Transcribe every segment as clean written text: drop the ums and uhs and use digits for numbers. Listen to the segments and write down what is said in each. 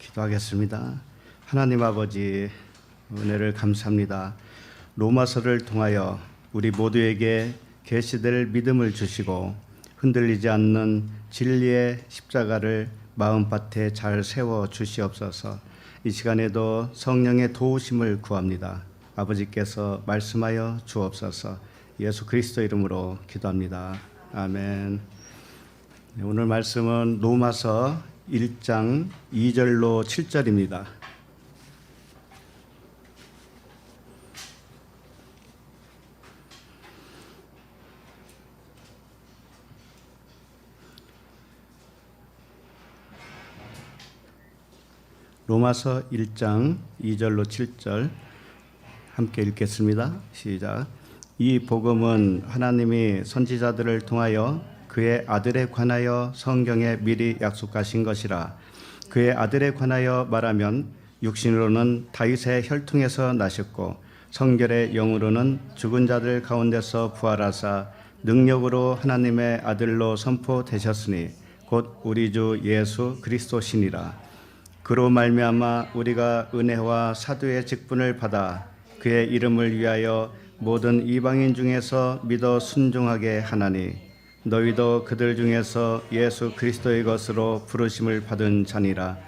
기도하겠습니다. 하나님 아버지, 은혜를 감사합니다. 로마서를 통하여 우리 모두에게 계시될 믿음을 주시고 흔들리지 않는 진리의 십자가를 마음밭에 잘 세워 주시옵소서. 이 시간에도 성령의 도우심을 구합니다. 아버지께서 말씀하여 주옵소서. 예수 그리스도 이름으로 기도합니다. 아멘. 오늘 말씀은 로마서 1장 2절로 7절입니다. 로마서 1장 2절로 7절 함께 읽겠습니다. 시작. 이 복음은 하나님이 선지자들을 통하여 그의 아들에 관하여 성경에 미리 약속하신 것이라. 그의 아들에 관하여 말하면 육신으로는 다윗의 혈통에서 나셨고 성결의 영으로는 죽은 자들 가운데서 부활하사 능력으로 하나님의 아들로 선포되셨으니 곧 우리 주 예수 그리스도시니라. 그로 말미암아 우리가 은혜와 사도의 직분을 받아 그의 이름을 위하여 모든 이방인 중에서 믿어 순종하게 하나니 너희도 그들 중에서 예수 그리스도의 것으로 부르심을 받은 자니라.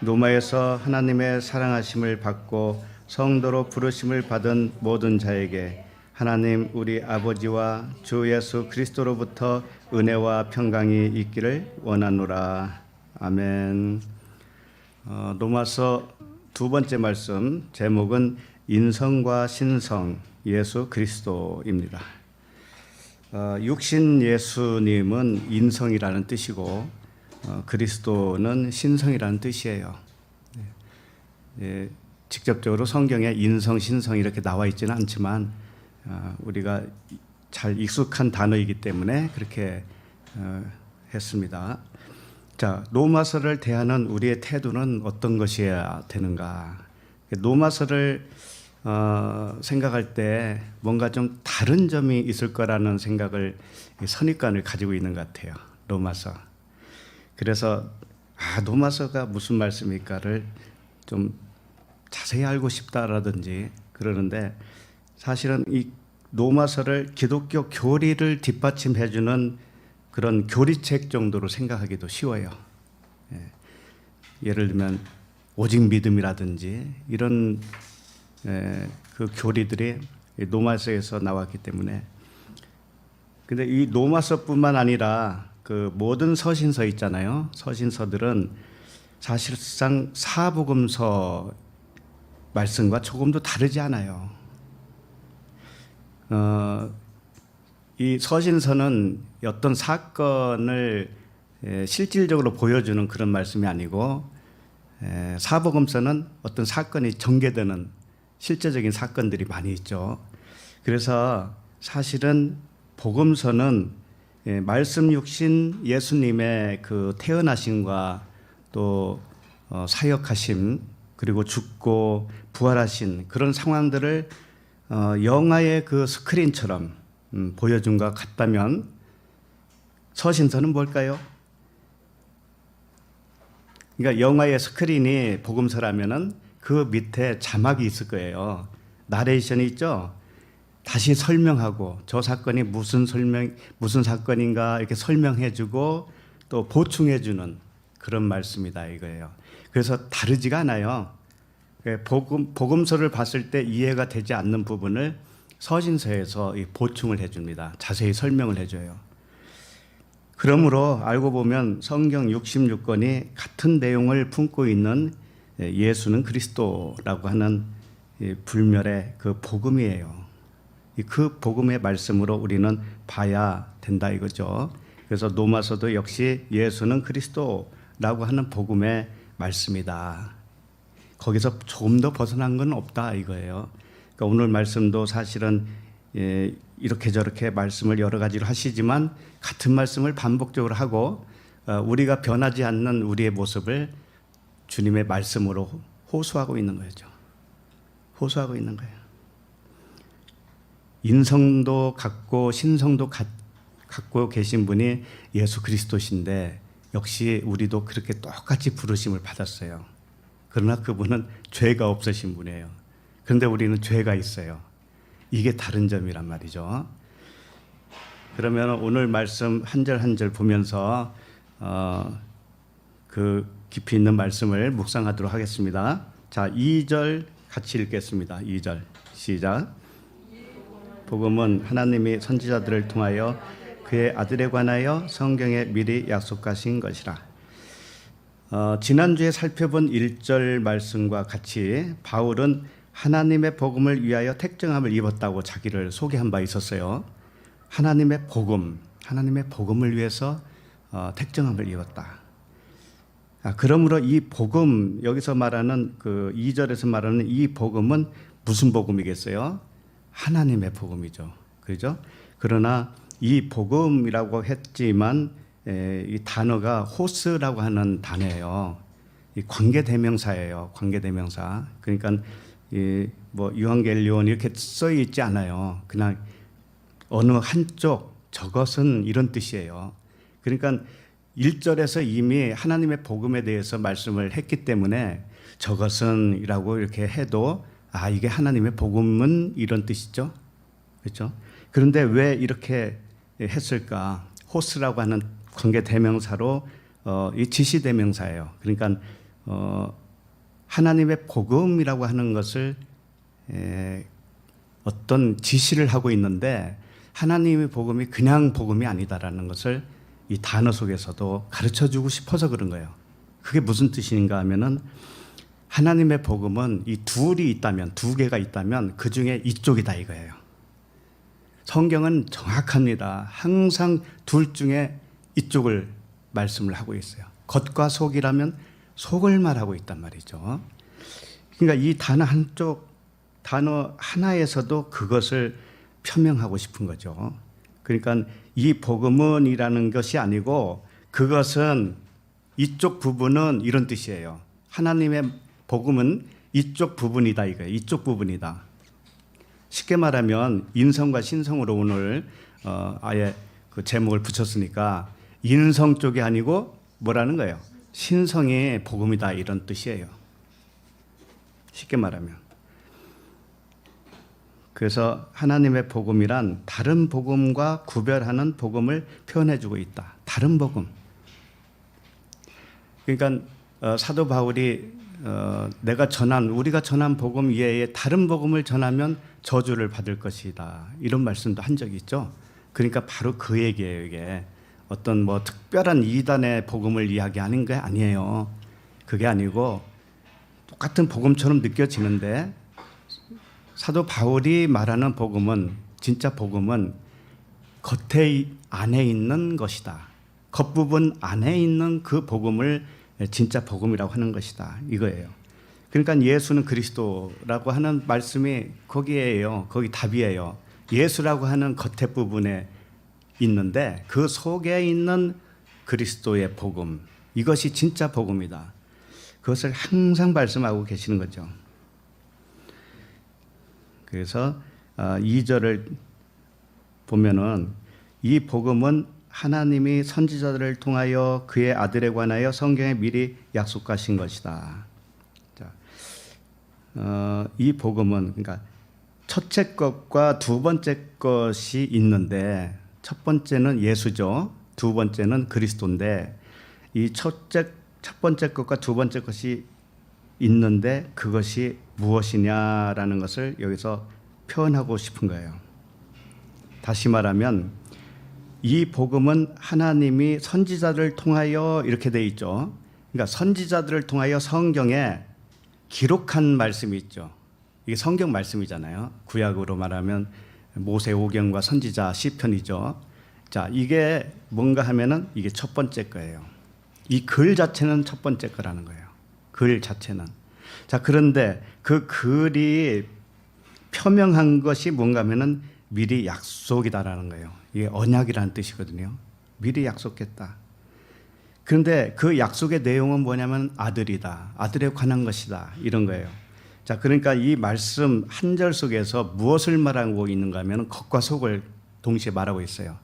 로마에서 하나님의 사랑하심을 받고 성도로 부르심을 받은 모든 자에게 하나님 우리 아버지와 주 예수 그리스도로부터 은혜와 평강이 있기를 원하노라. 아멘. 로마서 두 번째 말씀 제목은 인성과 신성 예수 그리스도입니다. 육신 예수님은 인성이라는 뜻이고 그리스도는 신성이라는 뜻이에요. 직접적으로 성경에 인성, 신성 이렇게 나와 있지는 않지만 우리가 잘 익숙한 단어이기 때문에 그렇게 했습니다. 자, 로마서를 대하는 우리의 태도는 어떤 것이어야 되는가? 로마서를 생각할 때 뭔가 좀 다른 점이 있을 거라는 생각을 선입관을 가지고 있는 것 같아요. 로마서. 그래서 로마서가 무슨 말씀일까를 좀 자세히 알고 싶다라든지 그러는데 사실은 이 로마서를 기독교 교리를 뒷받침해주는 그런 교리책 정도로 생각하기도 쉬워요. 예를 들면 오직 믿음이라든지 이런 그 교리들이 로마서에서 나왔기 때문에. 근데 이 로마서뿐만 아니라 그 모든 서신서 있잖아요. 서신서들은 사실상 사복음서 말씀과 조금도 다르지 않아요. 이 서신서는 어떤 사건을 실질적으로 보여주는 그런 말씀이 아니고 사복음서는 어떤 사건이 전개되는 실제적인 사건들이 많이 있죠. 그래서 사실은 복음서는 말씀 육신 예수님의 그 태어나심과 또 사역하심 그리고 죽고 부활하신 그런 상황들을 영화의 그 스크린처럼 보여준 것 같다면 서신서는 뭘까요? 그러니까 영화의 스크린이 복음서라면은 그 밑에 자막이 있을 거예요. 나레이션이 있죠. 다시 설명하고 저 사건이 무슨 사건인가 이렇게 설명해주고 또 보충해주는 그런 말씀이다 이거예요. 그래서 다르지가 않아요. 복음서를 봤을 때 이해가 되지 않는 부분을 서신서에서 보충을 해줍니다. 자세히 설명을 해줘요. 그러므로 알고 보면 성경 66권이 같은 내용을 품고 있는 예수는 그리스도라고 하는 불멸의 그 복음이에요. 그 복음의 말씀으로 우리는 봐야 된다 이거죠. 그래서 로마서도 역시 예수는 그리스도라고 하는 복음의 말씀이다. 거기서 조금 더 벗어난 건 없다 이거예요. 그러니까 오늘 말씀도 사실은 이렇게 저렇게 말씀을 여러 가지로 하시지만 같은 말씀을 반복적으로 하고 우리가 변하지 않는 우리의 모습을 주님의 말씀으로 호소하고 있는 거죠. 호소하고 있는 거예요. 인성도 갖고 신성도 갖고 계신 분이 예수 그리스도신데 역시 우리도 그렇게 똑같이 부르심을 받았어요. 그러나 그분은 죄가 없으신 분이에요. 그런데 우리는 죄가 있어요. 이게 다른 점이란 말이죠. 그러면 오늘 말씀 한 절 한 절 보면서 그 깊이 있는 말씀을 묵상하도록 하겠습니다. 자, 2절 같이 읽겠습니다. 2절 시작. 복음은 하나님이 선지자들을 통하여 그의 아들에 관하여 성경에 미리 약속하신 것이라. 지난주에 살펴본 1절 말씀과 같이 바울은 하나님의 복음을 위하여 택정함을 입었다고 자기를 소개한 바 있었어요. 하나님의 복음을 위해서 택정함을 입었다. 그러므로 이 복음, 여기서 말하는 그 2절에서 말하는 이 복음은 무슨 복음이겠어요? 하나님의 복음이죠. 그렇죠? 그러나 이 복음이라고 했지만 이 단어가 호스라고 하는 단어예요. 이 관계대명사예요. 관계대명사. 그러니까 뭐 유한겔리온 이렇게 써 있지 않아요. 그냥 어느 한쪽, 저것은 이런 뜻이에요. 그러니까 1절에서 이미 하나님의 복음에 대해서 말씀을 했기 때문에 저것은 이라고 이렇게 해도 이게 하나님의 복음은 이런 뜻이죠. 그렇죠? 그런데 왜 이렇게 했을까? 호스라고 하는 관계 대명사로 이 지시 대명사예요. 그러니까 하나님의 복음이라고 하는 것을 어떤 지시를 하고 있는데 하나님의 복음이 그냥 복음이 아니다라는 것을 이 단어 속에서도 가르쳐주고 싶어서 그런 거예요. 그게 무슨 뜻인가 하면은 하나님의 복음은 이 둘이 있다면, 두 개가 있다면 그 중에 이쪽이다 이거예요. 성경은 정확합니다. 항상 둘 중에 이쪽을 말씀을 하고 있어요. 겉과 속이라면 속을 말하고 있단 말이죠. 그러니까 이 단어 하나에서도 그것을 표명하고 싶은 거죠. 그러니까 이 복음은이라는 것이 아니고 그것은 이쪽 부분은 이런 뜻이에요. 하나님의 복음은 이쪽 부분이다 이거예요. 이쪽 부분이다. 쉽게 말하면 인성과 신성으로 오늘 아예 그 제목을 붙였으니까 인성 쪽이 아니고 뭐라는 거예요? 신성의 복음이다 이런 뜻이에요. 쉽게 말하면. 그래서 하나님의 복음이란 다른 복음과 구별하는 복음을 표현해주고 있다. 다른 복음. 그러니까 사도 바울이 우리가 전한 복음 이외에 다른 복음을 전하면 저주를 받을 것이다. 이런 말씀도 한 적이 있죠. 그러니까 바로 그 얘기예요. 이게 어떤 뭐 특별한 이단의 복음을 이야기하는 게 아니에요. 그게 아니고 똑같은 복음처럼 느껴지는데 사도 바울이 말하는 복음은 진짜 복음은 겉에 안에 있는 것이다. 겉부분 안에 있는 그 복음을 진짜 복음이라고 하는 것이다. 이거예요. 그러니까 예수는 그리스도라고 하는 말씀이 거기에요. 거기 답이에요. 예수라고 하는 겉에 부분에 있는데 그 속에 있는 그리스도의 복음. 이것이 진짜 복음이다. 그것을 항상 말씀하고 계시는 거죠. 그래서 2절을 보면은 이 복음은 하나님이 선지자들을 통하여 그의 아들에 관하여 성경에 미리 약속하신 것이다. 자, 이 복음은 그러니까 첫째 것과 두 번째 것이 있는데 첫 번째는 예수죠. 두 번째는 그리스도인데 이 첫 번째 것과 두 번째 것이 있는데 그것이 무엇이냐라는 것을 여기서 표현하고 싶은 거예요. 다시 말하면 이 복음은 하나님이 선지자들을 통하여 이렇게 돼 있죠. 그러니까 선지자들을 통하여 성경에 기록한 말씀이 있죠. 이게 성경 말씀이잖아요. 구약으로 말하면 모세오경과 선지자 시편이죠. 자, 이게 뭔가 하면은 이게 첫 번째 거예요. 이 글 자체는 첫 번째 거라는 거예요. 글 자체는. 자, 그런데 그 글이 표명한 것이 뭔가 하면은 미리 약속이다라는 거예요. 이게 언약이라는 뜻이거든요. 미리 약속했다. 그런데 그 약속의 내용은 뭐냐면 아들이다. 아들에 관한 것이다. 이런 거예요. 자, 그러니까 이 말씀 한 절 속에서 무엇을 말하고 있는가 하면 겉과 속을 동시에 말하고 있어요.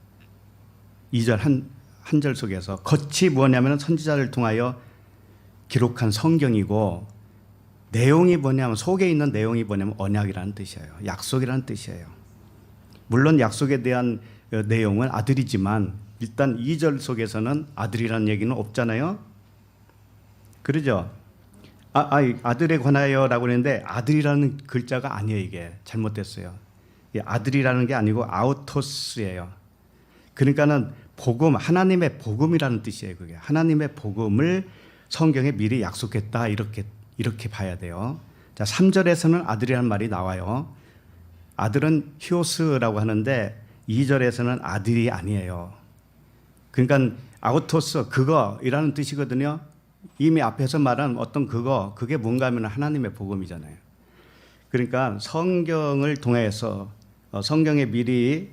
2절 한 절 속에서 겉이 뭐냐면 선지자를 통하여 기록한 성경이고 내용이 뭐냐면 속에 있는 내용이 뭐냐면 언약이라는 뜻이에요. 약속이라는 뜻이에요. 물론 약속에 대한 내용은 아들이지만 일단 2절 속에서는 아들이라는 얘기는 없잖아요. 그러죠? 아들에 관하여라고 했는데 아들이라는 글자가 아니에요. 이게 잘못됐어요. 아들이라는 게 아니고 아우토스예요. 그러니까는 복음, 하나님의 복음이라는 뜻이에요. 그게 하나님의 복음을 성경에 미리 약속했다 이렇게 봐야 돼요. 자, 3절에서는 아들이라는 말이 나와요. 아들은 히오스라고 하는데 2절에서는 아들이 아니에요. 그러니까 아우토스 그거이라는 뜻이거든요. 이미 앞에서 말한 어떤 그게 뭔가 하면 하나님의 복음이잖아요. 그러니까 성경을 통해서 성경에 미리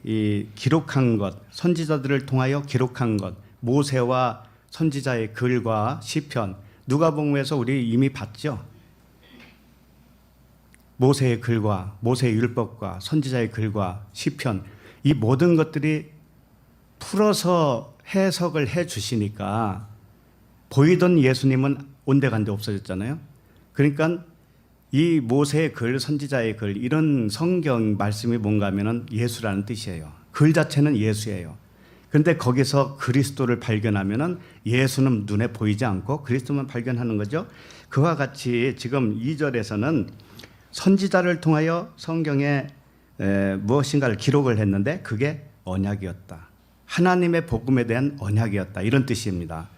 기록한 것, 선지자들을 통하여 기록한 것, 모세와 선지자의 글과 시편, 누가복음에서 우리 이미 봤죠. 모세의 글과 모세의 율법과 선지자의 글과 시편, 이 모든 것들이 풀어서 해석을 해 주시니까 보이던 예수님은 온데간데 없어졌잖아요. 그러니까 이 모세의 글, 선지자의 글, 이런 성경 말씀이 뭔가 하면은 예수라는 뜻이에요. 글 자체는 예수예요. 그런데 거기서 그리스도를 발견하면은 예수는 눈에 보이지 않고 그리스도만 발견하는 거죠. 그와 같이 지금 2절에서는 선지자를 통하여 성경에 무엇인가를 기록을 했는데 그게 언약이었다. 하나님의 복음에 대한 언약이었다. 이런 뜻입니다.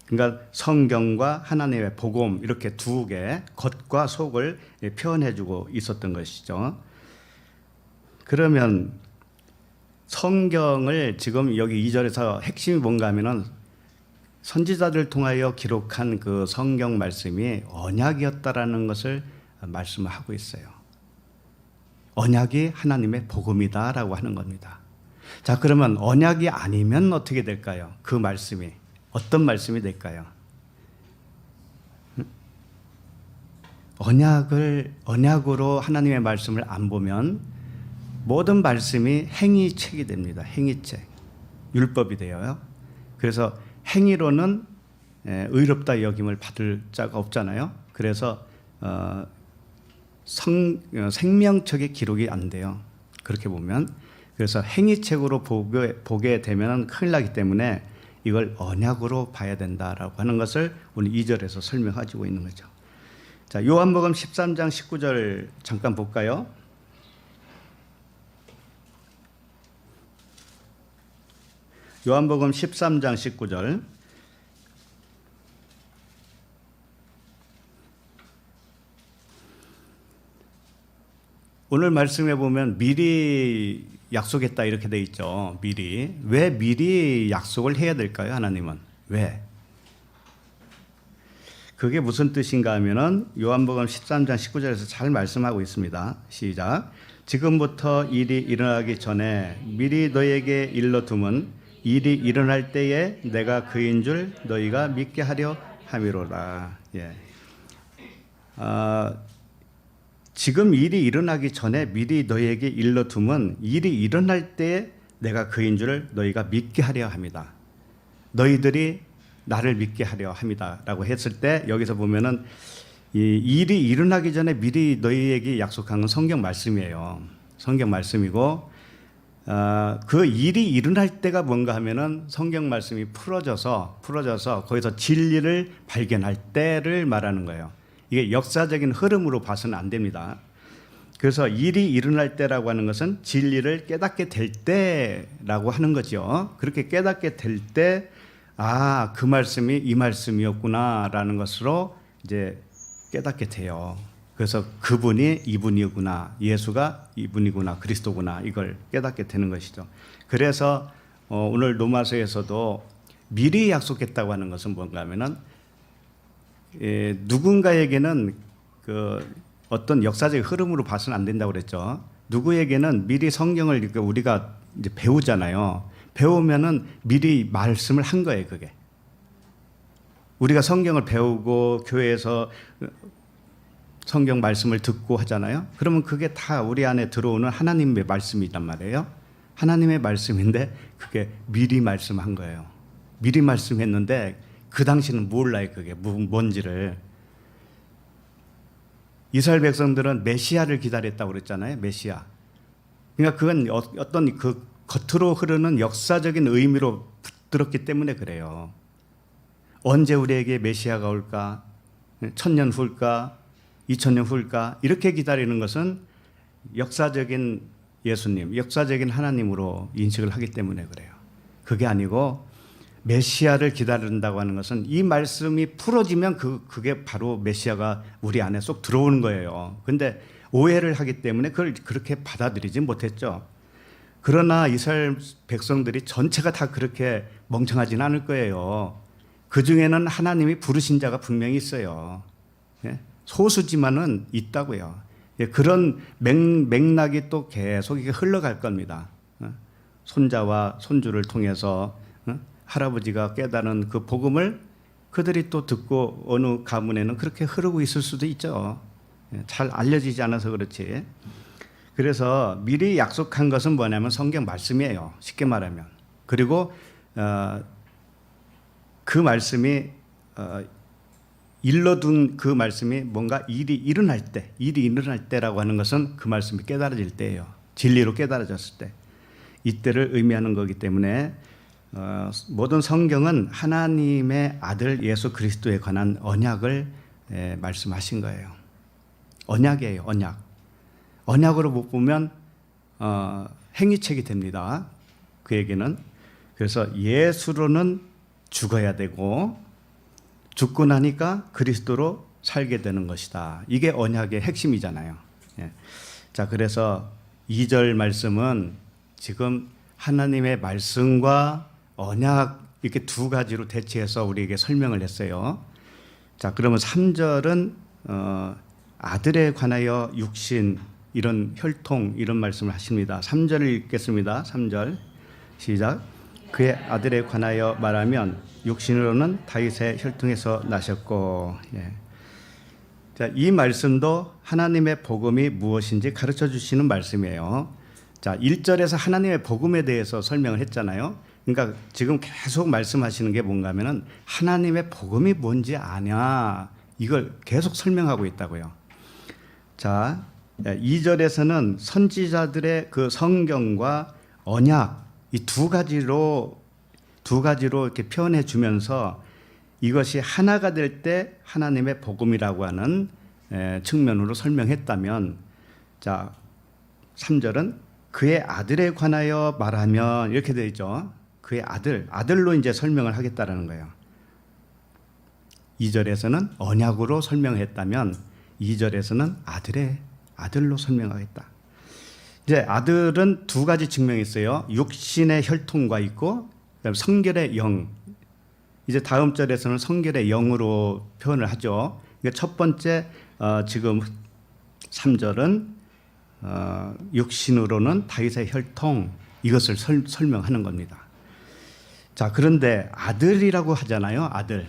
그러니까 성경과 하나님의 복음 이렇게 두 개, 겉과 속을 표현해주고 있었던 것이죠. 그러면 성경을 지금 여기 2절에서 핵심이 뭔가 하면은 선지자들 통하여 기록한 그 성경 말씀이 언약이었다라는 것을 말씀하고 있어요. 언약이 하나님의 복음이다라고 하는 겁니다. 자, 그러면 언약이 아니면 어떻게 될까요? 그 말씀이 어떤 말씀이 될까요? 언약으로 하나님의 말씀을 안 보면 모든 말씀이 행위책이 됩니다. 행위책, 율법이 되어요. 그래서 행위로는 의롭다 여김을 받을 자가 없잖아요. 그래서 생명책의 기록이 안 돼요. 그렇게 보면. 그래서 행위책으로 보게 되면 큰일 나기 때문에 이걸 언약으로 봐야 된다라고 하는 것을 오늘 2절에서 설명하고 있는 거죠. 자, 요한복음 13장 19절 잠깐 볼까요? 요한복음 13장 19절. 오늘 말씀해 보면 미리 약속했다 이렇게 돼 있죠. 미리. 왜 미리 약속을 해야 될까요? 하나님은. 왜? 그게 무슨 뜻인가 하면은 요한복음 13장 19절에서 잘 말씀하고 있습니다. 시작. 지금부터 일이 일어나기 전에 미리 너에게 일러둠은 일이 일어날 때에 내가 그인 줄 너희가 믿게 하려 함이로라. 예. 지금 일이 일어나기 전에 미리 너희에게 일러둠은 일이 일어날 때에 내가 그인 줄 너희가 믿게 하려 합니다. 너희들이 나를 믿게 하려 합니다. 라고 했을 때 여기서 보면은 이 일이 일어나기 전에 미리 너희에게 약속한 건 성경 말씀이에요. 성경 말씀이고 그 일이 일어날 때가 뭔가 하면은 성경 말씀이 풀어져서 거기서 진리를 발견할 때를 말하는 거예요. 이게 역사적인 흐름으로 봐서는 안 됩니다. 그래서 일이 일어날 때라고 하는 것은 진리를 깨닫게 될 때라고 하는 거죠. 그렇게 깨닫게 될 때, 그 말씀이 이 말씀이었구나라는 것으로 이제 깨닫게 돼요. 그래서 그분이 이분이구나, 예수가 이분이구나, 그리스도구나, 이걸 깨닫게 되는 것이죠. 그래서 오늘 로마서에서도 미리 약속했다고 하는 것은 뭔가 하면은 누군가에게는 그 어떤 역사적 흐름으로 봐서는 안 된다고 그랬죠. 누구에게는 미리 성경을 우리가 이제 배우잖아요. 배우면은 미리 말씀을 한 거예요, 그게. 우리가 성경을 배우고 교회에서 성경 말씀을 듣고 하잖아요. 그러면 그게 다 우리 안에 들어오는 하나님의 말씀이란 말이에요. 하나님의 말씀인데 그게 미리 말씀한 거예요. 미리 말씀했는데 그 당시는 몰라요, 그게 뭔지를. 이스라엘 백성들은 메시아를 기다렸다고 그랬잖아요. 메시아. 그러니까 그건 어떤 그 겉으로 흐르는 역사적인 의미로 붙들었기 때문에 그래요. 언제 우리에게 메시아가 올까? 1000년 후일까? 2000년 후일까? 이렇게 기다리는 것은 역사적인 예수님, 역사적인 하나님으로 인식을 하기 때문에 그래요. 그게 아니고 메시아를 기다린다고 하는 것은 이 말씀이 풀어지면 그게 바로 메시아가 우리 안에 쏙 들어오는 거예요. 근데 오해를 하기 때문에 그걸 그렇게 받아들이지 못했죠. 그러나 이스라엘 백성들이 전체가 다 그렇게 멍청하지는 않을 거예요. 그 중에는 하나님이 부르신 자가 분명히 있어요. 소수지만은 있다고요. 그런 맥락이 또 계속 이게 흘러갈 겁니다. 손자와 손주를 통해서 할아버지가 깨달은 그 복음을 그들이 또 듣고 어느 가문에는 그렇게 흐르고 있을 수도 있죠. 잘 알려지지 않아서 그렇지. 그래서 미리 약속한 것은 뭐냐면 성경 말씀이에요. 쉽게 말하면. 그리고 그 말씀이 일러둔 그 말씀이 뭔가 일이 일어날 때라고 하는 것은 그 말씀이 깨달아질 때예요. 진리로 깨달아졌을 때. 이때를 의미하는 거기 때문에 모든 성경은 하나님의 아들 예수 그리스도에 관한 언약을 말씀하신 거예요. 언약이에요. 언약. 언약으로 못 보면 행위책이 됩니다. 그 얘기는. 그래서 예수로는 죽어야 되고 죽고 나니까 그리스도로 살게 되는 것이다. 이게 언약의 핵심이잖아요. 자, 그래서 2절 말씀은 지금 하나님의 말씀과 언약 이렇게 두 가지로 대치해서 우리에게 설명을 했어요. 자, 그러면 3절은 아들에 관하여 육신 이런 혈통 이런 말씀을 하십니다. 3절을 읽겠습니다. 3절 시작. 그의 아들에 관하여 말하면 육신으로는 다윗의 혈통에서 나셨고. 자, 이 말씀도 하나님의 복음이 무엇인지 가르쳐 주시는 말씀이에요. 자, 1절에서 하나님의 복음에 대해서 설명을 했잖아요. 그러니까 지금 계속 말씀하시는 게 뭔가 하면은 하나님의 복음이 뭔지 아냐. 이걸 계속 설명하고 있다고요. 자, 2절에서는 선지자들의 그 성경과 언약 이 두 가지로 이렇게 표현해 주면서 이것이 하나가 될 때 하나님의 복음이라고 하는 측면으로 설명했다면, 자, 3절은 그의 아들에 관하여 말하면 이렇게 되어 있죠. 그의 아들로 이제 설명을 하겠다라는 거예요. 2절에서는 언약으로 설명했다면 2절에서는 아들로 설명하겠다. 이제 아들은 두 가지 측면이 있어요. 육신의 혈통과 있고 그다음에 성결의 영. 이제 다음 절에서는 성결의 영으로 표현을 하죠. 그러니까 첫 번째 지금 3절은 육신으로는 다윗의 혈통 이것을 설명하는 겁니다. 자, 그런데 아들이라고 하잖아요. 아들.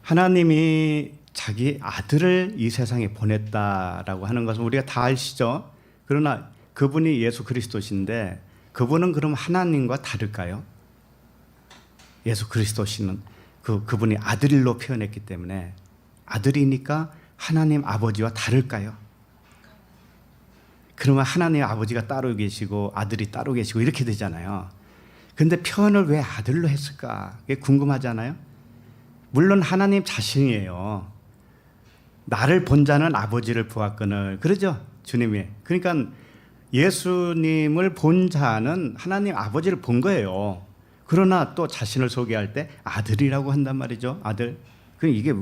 하나님이 자기 아들을 이 세상에 보냈다라고 하는 것은 우리가 다 아시죠? 그러나 그분이 예수 그리스도신데 그분은 그럼 하나님과 다를까요? 예수 그리스도시는 그분이 아들로 표현했기 때문에 아들이니까 하나님 아버지와 다를까요? 그러면 하나님 아버지가 따로 계시고 아들이 따로 계시고 이렇게 되잖아요. 그런데 표현을 왜 아들로 했을까? 그게 궁금하잖아요. 물론 하나님 자신이에요. 나를 본 자는 아버지를 보았거늘. 그러죠? 주님이. 그러니까 예수님을 본 자는 하나님 아버지를 본 거예요. 그러나 또 자신을 소개할 때 아들이라고 한단 말이죠. 아들. 그럼 이게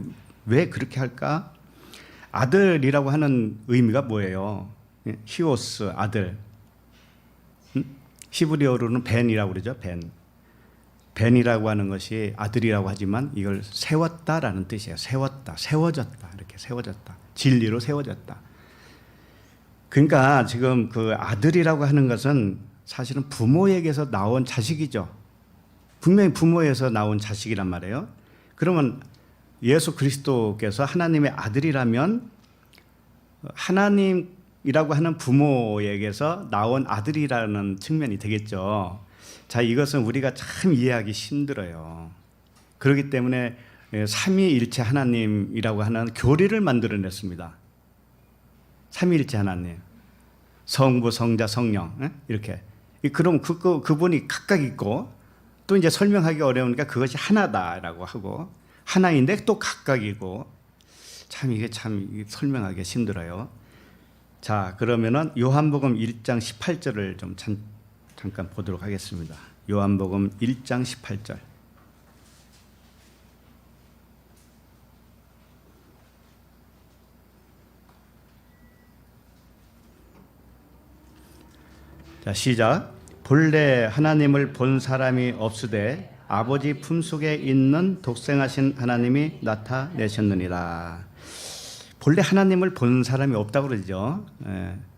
왜 그렇게 할까? 아들이라고 하는 의미가 뭐예요? 히오스, 아들. 히브리어로는 벤이라고 그러죠. 벤이라고 하는 것이 아들이라고 하지만 이걸 세웠다라는 뜻이에요. 세워졌다. 이렇게 세워졌다. 진리로 세워졌다. 그러니까 지금 그 아들이라고 하는 것은 사실은 부모에게서 나온 자식이죠. 분명히 부모에서 나온 자식이란 말이에요. 그러면 예수 그리스도께서 하나님의 아들이라면 하나님이라고 하는 부모에게서 나온 아들이라는 측면이 되겠죠. 자, 이것은 우리가 참 이해하기 힘들어요. 그렇기 때문에 삼위일체 하나님이라고 하는 교리를 만들어냈습니다. 삼위일체 하나님, 성부, 성자, 성령, 이렇게. 그럼 그분이 각각 있고 또 이제 설명하기 어려우니까 그것이 하나다라고 하고 하나인데 또 각각이고 이게 참 설명하기 힘들어요. 자, 그러면은 요한복음 1장 18절을 좀 잠깐 보도록 하겠습니다. 요한복음 1장 18절. 자, 시작. 본래 하나님을 본 사람이 없으되 아버지 품속에 있는 독생하신 하나님이 나타내셨느니라. 본래 하나님을 본 사람이 없다고 그러죠.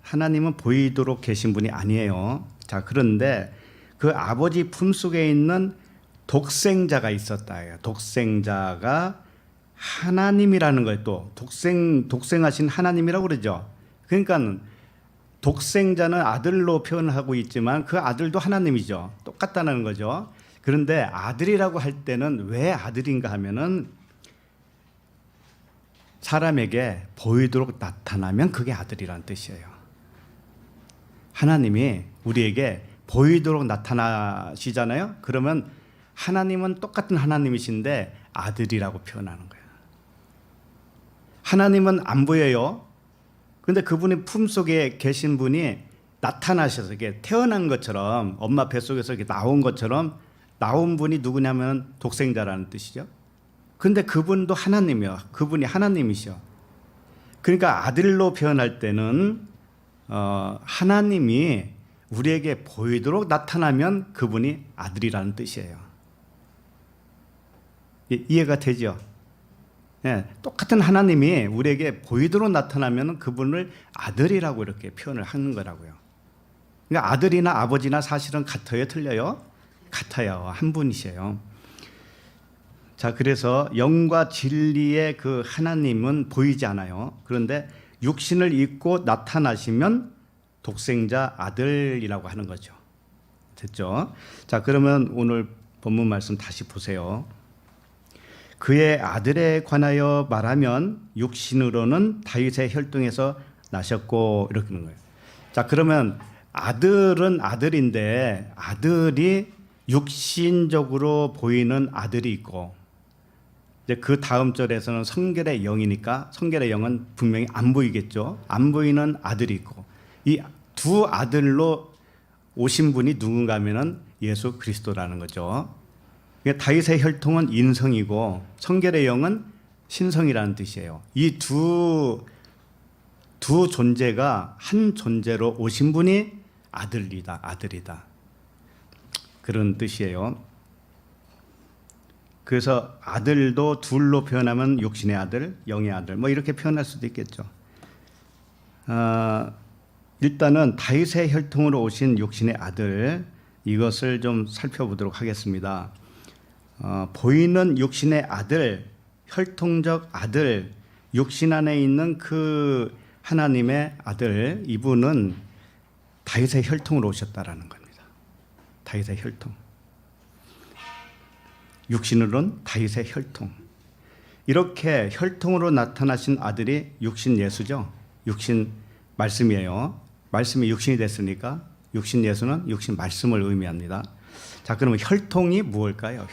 하나님은 보이도록 계신 분이 아니에요. 자, 그런데 그 아버지 품속에 있는 독생자가 있었다. 독생자가 하나님이라는 거예요. 또 독생하신 하나님이라고 그러죠. 그러니까 독생자는 아들로 표현하고 있지만 그 아들도 하나님이죠. 똑같다는 거죠. 그런데 아들이라고 할 때는 왜 아들인가 하면은 사람에게 보이도록 나타나면 그게 아들이란 뜻이에요. 하나님이 우리에게 보이도록 나타나시잖아요. 그러면 하나님은 똑같은 하나님이신데 아들이라고 표현하는 거예요. 하나님은 안 보여요. 그런데 그분의 품속에 계신 분이 나타나셔서 이렇게 태어난 것처럼 엄마 뱃속에서 이렇게 나온 것처럼 나온 분이 누구냐면 독생자라는 뜻이죠. 그런데 그분도 하나님이요. 그분이 하나님이시죠. 그러니까 아들로 표현할 때는 하나님이 우리에게 보이도록 나타나면 그분이 아들이라는 뜻이에요. 이해가 되죠? 네, 똑같은 하나님이 우리에게 보이도록 나타나면 그분을 아들이라고 이렇게 표현을 하는 거라고요. 그러니까 아들이나 아버지나 사실은 같아요, 틀려요? 같아요. 한 분이세요. 자, 그래서 영과 진리의 그 하나님은 보이지 않아요. 그런데 육신을 입고 나타나시면 독생자 아들이라고 하는 거죠. 됐죠? 자, 그러면 오늘 본문 말씀 다시 보세요. 그의 아들에 관하여 말하면 육신으로는 다윗의 혈통에서 나셨고 이렇게 하는 거예요. 자, 그러면 아들은 아들인데 아들이 육신적으로 보이는 아들이 있고 이제 그 다음 절에서는 성결의 영이니까 성결의 영은 분명히 안 보이겠죠. 안 보이는 아들이 있고 이 두 아들로 오신 분이 누군가 하면은 예수 그리스도라는 거죠. 다윗의 혈통은 인성이고 성결의 영은 신성이라는 뜻이에요. 이 두 존재가 한 존재로 오신 분이 아들이다. 그런 뜻이에요. 그래서 아들도 둘로 표현하면 육신의 아들, 영의 아들 뭐 이렇게 표현할 수도 있겠죠. 일단은 다윗의 혈통으로 오신 육신의 아들 이것을 좀 살펴보도록 하겠습니다. 보이는 육신의 아들, 혈통적 아들, 육신 안에 있는 그 하나님의 아들, 이분은 다윗의 혈통으로 오셨다라는 겁니다. 다윗의 혈통. 육신으로는 다윗의 혈통. 이렇게 혈통으로 나타나신 아들이 육신 예수죠. 육신 말씀이에요. 말씀이 육신이 됐으니까 육신 예수는 육신 말씀을 의미합니다. 자, 그러면 혈통이 무엇일까요?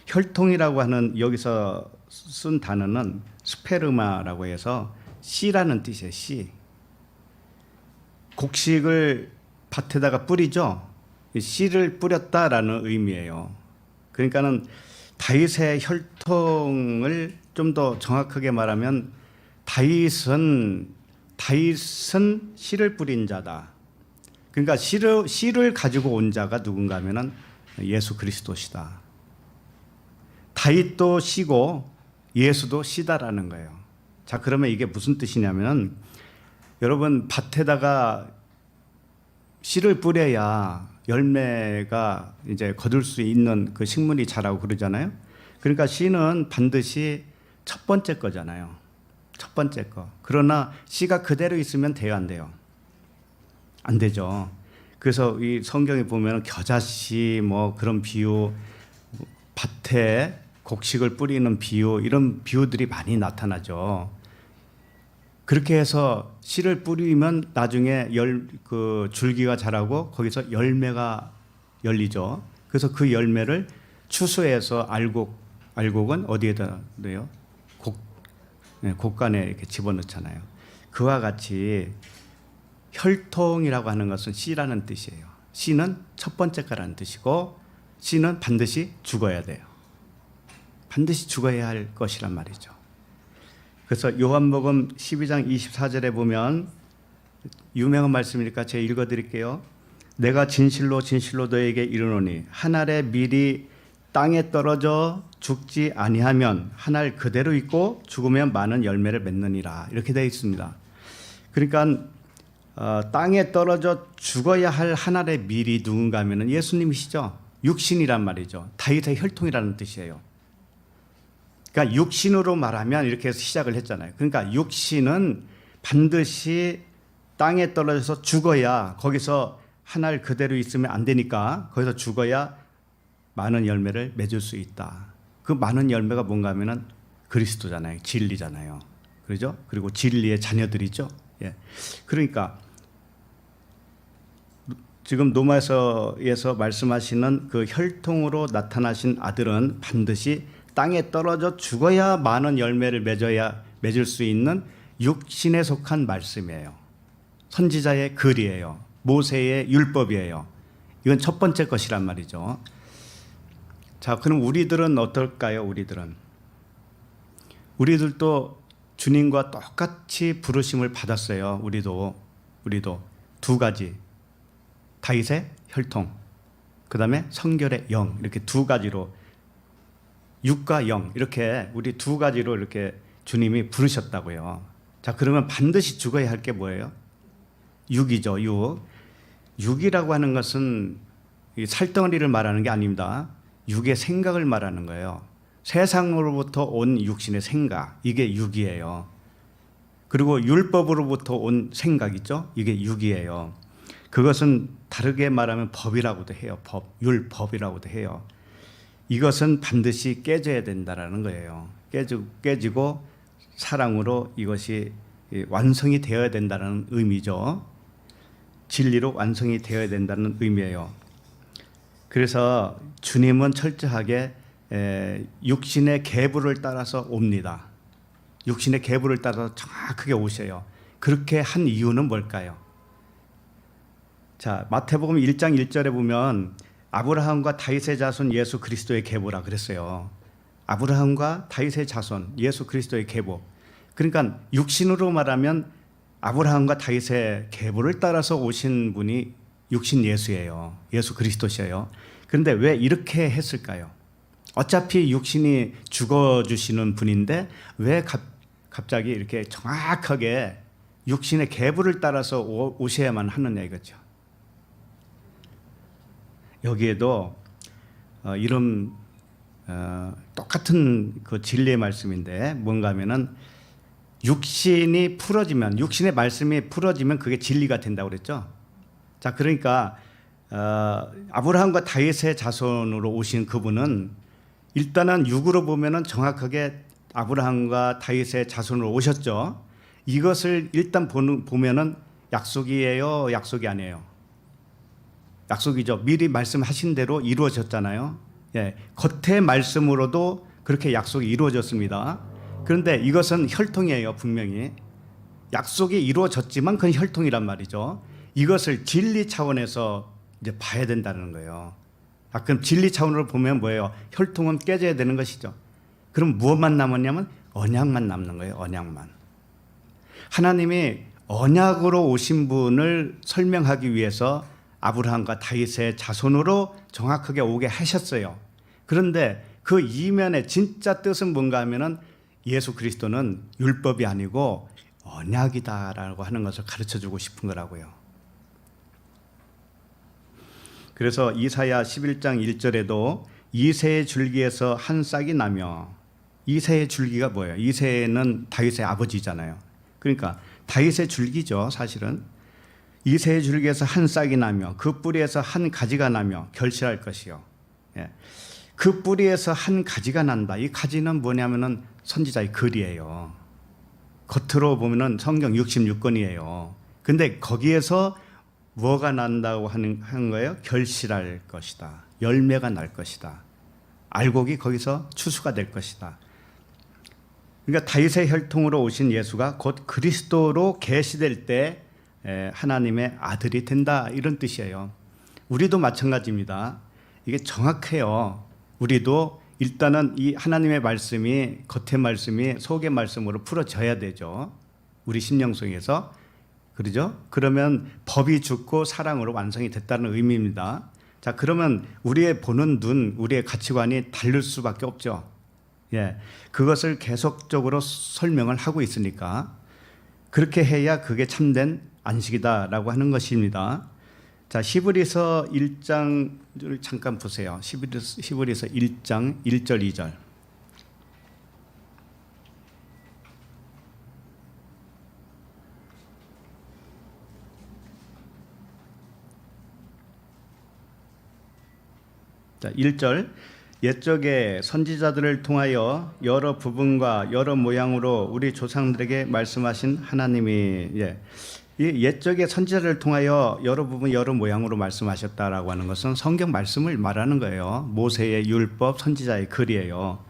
혈통이라고 하는 여기서 쓴 단어는 스페르마라고 해서 씨라는 뜻이에요. 씨. 곡식을 밭에다가 뿌리죠. 씨를 뿌렸다라는 의미예요. 그러니까는 다윗의 혈통을 좀 더 정확하게 말하면 다윗은 씨를 뿌린 자다. 그러니까 씨를 가지고 온 자가 누군가 하면은 예수 그리스도시다. 다윗도 씨고 예수도 씨다라는 거예요. 자, 그러면 이게 무슨 뜻이냐면 여러분 밭에다가 씨를 뿌려야 열매가 이제 거둘 수 있는 그 식물이 자라고 그러잖아요. 그러니까 씨는 반드시 첫 번째 거잖아요. 첫 번째 거. 그러나 씨가 그대로 있으면 돼요, 안 돼요? 안 되죠. 그래서 이 성경에 보면 겨자씨 뭐 그런 비유, 밭에 곡식을 뿌리는 비유, 이런 비유들이 많이 나타나죠. 그렇게 해서 씨를 뿌리면 나중에 그 줄기가 자라고 거기서 열매가 열리죠. 그래서 그 열매를 추수해서 알곡은 어디에다 넣어요? 곡간에 이렇게 집어넣잖아요. 그와 같이 혈통이라고 하는 것은 씨라는 뜻이에요. 씨는 첫 번째 거라는 뜻이고, 씨는 반드시 죽어야 돼요. 반드시 죽어야 할 것이란 말이죠. 그래서 요한복음 12장 24절에 보면 유명한 말씀이니까 제가 읽어드릴게요. 내가 진실로 진실로 너에게 이르노니 한 알의 밀이 땅에 떨어져 죽지 아니하면 한 알 그대로 있고 죽으면 많은 열매를 맺느니라, 이렇게 되어 있습니다. 그러니까 땅에 떨어져 죽어야 할 한 알의 밀이 누군가 하면 예수님이시죠. 육신이란 말이죠. 다윗의 혈통이라는 뜻이에요. 그러니까 육신으로 말하면 이렇게 해서 시작을 했잖아요. 그러니까 육신은 반드시 땅에 떨어져서 죽어야, 거기서 한 알 그대로 있으면 안 되니까 거기서 죽어야 많은 열매를 맺을 수 있다. 그 많은 열매가 뭔가 하면은 그리스도잖아요. 진리잖아요. 그렇죠? 그리고 진리의 자녀들이죠. 예. 그러니까 지금 로마서에서 말씀하시는 그 혈통으로 나타나신 아들은 반드시 땅에 떨어져 죽어야 많은 열매를 맺을 수 있는 육신에 속한 말씀이에요. 선지자의 글이에요. 모세의 율법이에요. 이건 첫 번째 것이란 말이죠. 자, 그럼 우리들은 어떨까요? 우리들도 주님과 똑같이 부르심을 받았어요. 우리도 두 가지, 다윗의 혈통, 그 다음에 성결의 영, 이렇게 두 가지로, 육과 영, 이렇게 우리 두 가지로 이렇게 주님이 부르셨다고요. 자, 그러면 반드시 죽어야 할 게 뭐예요? 육이죠. 육이라고 하는 것은 살덩어리를 말하는 게 아닙니다. 육의 생각을 말하는 거예요. 세상으로부터 온 육신의 생각, 이게 육이에요. 그리고 율법으로부터 온 생각 있죠? 이게 육이에요. 그것은 다르게 말하면 법이라고도 해요. 율법이라고도 해요. 이것은 반드시 깨져야 된다라는 거예요. 깨지고 사랑으로 이것이 완성이 되어야 된다는 의미죠. 진리로 완성이 되어야 된다는 의미예요. 그래서 주님은 철저하게 육신의 계보를 따라서 옵니다. 육신의 계보를 따라서 정확하게 오셔요. 그렇게 한 이유는 뭘까요? 자, 마태복음 1장 1절에 보면 아브라함과 다윗의 자손 예수 그리스도의 계보라 그랬어요. 아브라함과 다윗의 자손 예수 그리스도의 계보. 그러니까 육신으로 말하면 아브라함과 다윗의 계보를 따라서 오신 분이 육신 예수예요. 예수 그리스도시예요. 그런데 왜 이렇게 했을까요? 어차피 육신이 죽어주시는 분인데 왜 갑자기 이렇게 정확하게 육신의 계보를 따라서 오셔야만 하느냐 이거죠. 여기에도 이런 똑같은 그 진리의 말씀인데 뭔가 하면은 육신의 말씀이 풀어지면 그게 진리가 된다고 그랬죠. 자, 그러니까 아브라함과 다윗의 자손으로 오신 그분은 일단은 육으로 보면은 정확하게 아브라함과 다윗의 자손으로 오셨죠. 이것을 일단 보면은 약속이에요, 약속이 아니에요? 약속이죠. 미리 말씀하신 대로 이루어졌잖아요. 예, 겉의 말씀으로도 그렇게 약속이 이루어졌습니다. 그런데 이것은 혈통이에요, 분명히. 약속이 이루어졌지만 그건 혈통이란 말이죠. 이것을 진리 차원에서 이제 봐야 된다는 거예요. 그럼 진리 차원으로 보면 뭐예요? 혈통은 깨져야 되는 것이죠. 그럼 무엇만 남았냐면 언약만 남는 거예요, 언약만. 하나님이 언약으로 오신 분을 설명하기 위해서 아브라함과 다윗의 자손으로 정확하게 오게 하셨어요. 그런데 그 이면의 진짜 뜻은 뭔가 하면은 예수 그리스도는 율법이 아니고 언약이다라고 하는 것을 가르쳐주고 싶은 거라고요. 그래서 이사야 11장 1절에도 이새의 줄기에서 한 싹이 나며, 이새의 줄기가 뭐예요? 이새는 다윗의 아버지잖아요. 그러니까 다윗의 줄기죠, 사실은. 이 세 줄기에서 한 싹이 나며 그 뿌리에서 한 가지가 나며 결실할 것이요. 예. 그 뿌리에서 한 가지가 난다. 이 가지는 뭐냐면은 선지자의 글이에요. 겉으로 보면은 성경 66권이에요. 근데 거기에서 뭐가 난다고 하는 거예요? 결실할 것이다. 열매가 날 것이다. 알곡이 거기서 추수가 될 것이다. 그러니까 다윗의 혈통으로 오신 예수가 곧 그리스도로 계시될 때 하나님의 아들이 된다, 이런 뜻이에요. 우리도 마찬가지입니다. 이게 정확해요. 우리도 일단은 이 하나님의 말씀이 겉의 말씀이 속의 말씀으로 풀어져야 되죠. 우리 심령 속에서. 그러죠? 그러면 법이 죽고 사랑으로 완성이 됐다는 의미입니다. 자, 그러면 우리의 보는 눈, 우리의 가치관이 다를 수밖에 없죠. 예, 그것을 계속적으로 설명을 하고 있으니까 그렇게 해야 그게 참된 안식이다라고 하는 것입니다. 자, 히브리서 1장을 잠깐 보세요. 히브리서 1장 1절 2절. 자, 1절. 옛적에 선지자들을 통하여 여러 부분과 여러 모양으로 우리 조상들에게 말씀하신 하나님이, 이 옛적에 선지자를 통하여 여러 부분 여러 모양으로 말씀하셨다라고 하는 것은 성경 말씀을 말하는 거예요. 모세의 율법, 선지자의 글이에요.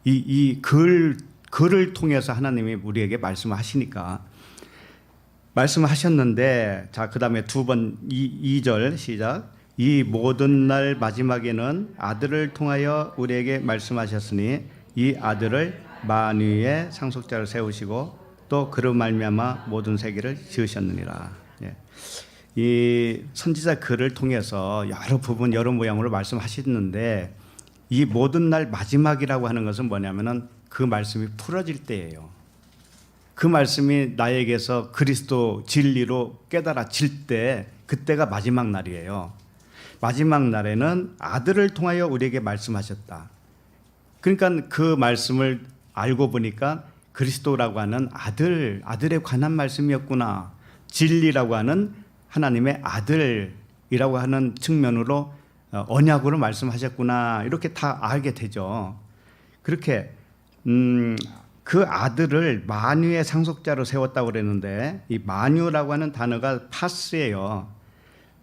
이 글을 통해서 하나님이 우리에게 말씀하시니까 말씀하셨는데, 자, 그 다음에 두 번 2절 시작. 이 모든 날 마지막에는 아들을 통하여 우리에게 말씀하셨으니 이 아들을 만유의 상속자를 세우시고 또 그로 말미암아 모든 세계를 지으셨느니라. 예. 이 선지자 글을 통해서 여러 부분 여러 모양으로 말씀하셨는데, 이 모든 날 마지막이라고 하는 것은 뭐냐면은 그 말씀이 풀어질 때예요. 그 말씀이 나에게서 그리스도 진리로 깨달아질 때, 그때가 마지막 날이에요. 마지막 날에는 아들을 통하여 우리에게 말씀하셨다. 그러니까 그 말씀을 알고 보니까 그리스도라고 하는 아들에 관한 말씀이었구나. 진리라고 하는 하나님의 아들이라고 하는 측면으로 언약으로 말씀하셨구나. 이렇게 다 알게 되죠. 그렇게 그 아들을 만유의 상속자로 세웠다고 그랬는데, 이 만유라고 하는 단어가 파스예요.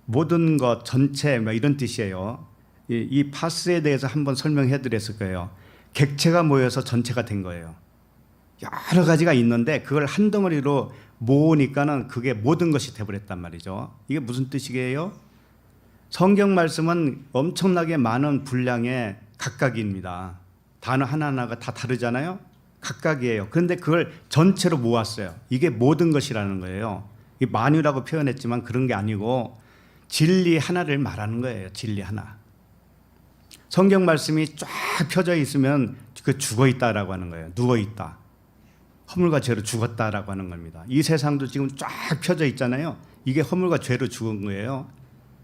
모든 것, 전체, 이런 뜻이에요. 이 파스에 대해서 한번 설명해 드렸을 거예요. 객체가 모여서 전체가 된 거예요. 여러 가지가 있는데 그걸 한 덩어리로 모으니까는 그게 모든 것이 되버렸단 말이죠. 이게 무슨 뜻이게요? 성경 말씀은 엄청나게 많은 분량의 각각입니다. 단어 하나하나가 다 다르잖아요. 각각이에요. 그런데 그걸 전체로 모았어요. 이게 모든 것이라는 거예요. 이 만유라고 표현했지만 그런 게 아니고 진리 하나를 말하는 거예요. 진리 하나. 성경 말씀이 쫙 펴져 있으면 그 죽어 있다라고 하는 거예요. 누워 있다. 허물과 죄로 죽었다라고 하는 겁니다. 이 세상도 지금 쫙 펴져 있잖아요. 이게 허물과 죄로 죽은 거예요.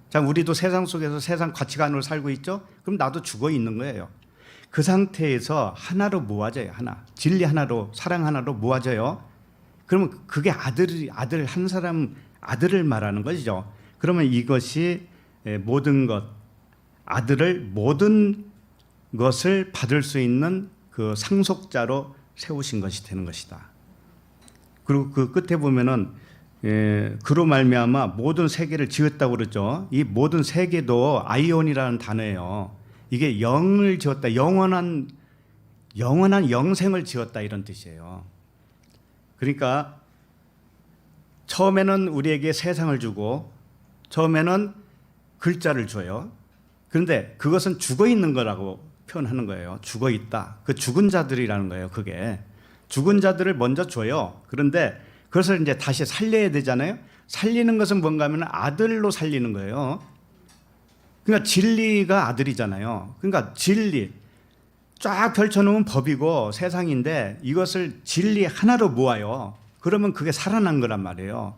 자, 우리도 세상 속에서 세상 가치관으로 살고 있죠. 그럼 나도 죽어 있는 거예요. 그 상태에서 하나로 모아져요. 하나. 진리 하나로, 사랑 하나로 모아져요. 그러면 그게 아들 한 사람 아들을 말하는 것이죠. 그러면 이것이 모든 것, 아들을 모든 것을 받을 수 있는 그 상속자로 세우신 것이 되는 것이다. 그리고 그 끝에 보면은 그로 말미암아 모든 세계를 지었다고 그러죠. 이 모든 세계도 아이온이라는 단어예요. 이게 영을 지었다, 영원한 영생을 지었다, 이런 뜻이에요. 그러니까 처음에는 우리에게 세상을 주고 처음에는 글자를 줘요. 그런데 그것은 죽어 있는 거라고 표현하는 거예요. 죽어 있다. 그 죽은 자들이라는 거예요. 그게 죽은 자들을 먼저 줘요. 그런데 그것을 이제 다시 살려야 되잖아요. 살리는 것은 뭔가 하면 아들로 살리는 거예요. 그러니까 진리가 아들이잖아요. 그러니까 진리 쫙 펼쳐놓은 법이고 세상인데 이것을 진리 하나로 모아요. 그러면 그게 살아난 거란 말이에요.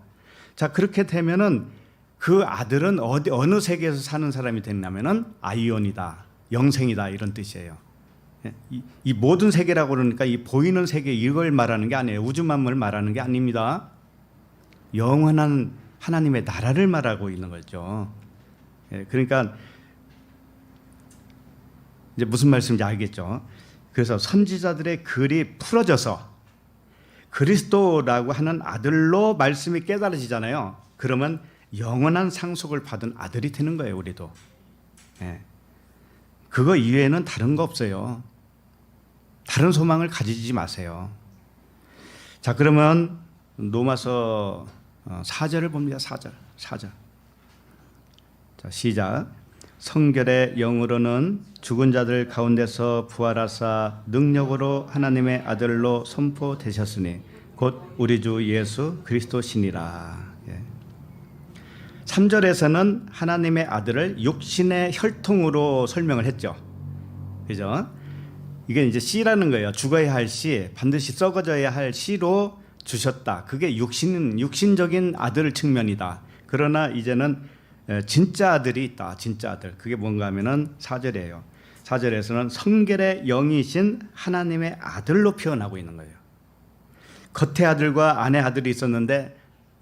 자, 그렇게 되면은 그 아들은 어느 세계에서 사는 사람이 됐냐면은 아이온이다, 영생이다, 이런 뜻이에요. 이 모든 세계라고 그러니까 이 보이는 세계 이걸 말하는 게 아니에요. 우주 만물을 말하는 게 아닙니다. 영원한 하나님의 나라를 말하고 있는 거죠. 예, 그러니까 이제 무슨 말씀인지 알겠죠. 그래서 선지자들의 글이 풀어져서 그리스도라고 하는 아들로 말씀이 깨달아지잖아요. 그러면 영원한 상속을 받은 아들이 되는 거예요, 우리도. 예. 그거 이외에는 다른 거 없어요. 다른 소망을 가지지 마세요. 자, 그러면 로마서 4절을 봅니다. 4절. 자, 시작. 성결의 영으로는 죽은 자들 가운데서 부활하사 능력으로 하나님의 아들로 선포되셨으니 곧 우리 주 예수 그리스도시니라. 3절에서는 하나님의 아들을 육신의 혈통으로 설명을 했죠. 그죠? 이게 이제 씨라는 거예요. 죽어야 할 씨, 반드시 썩어져야 할 씨로 주셨다. 그게 육신적인 아들 측면이다. 그러나 이제는 진짜 아들이 있다. 진짜 아들. 그게 뭔가 하면은 4절이에요. 4절에서는 성결의 영이신 하나님의 아들로 표현하고 있는 거예요. 겉의 아들과 안의 아들이 있었는데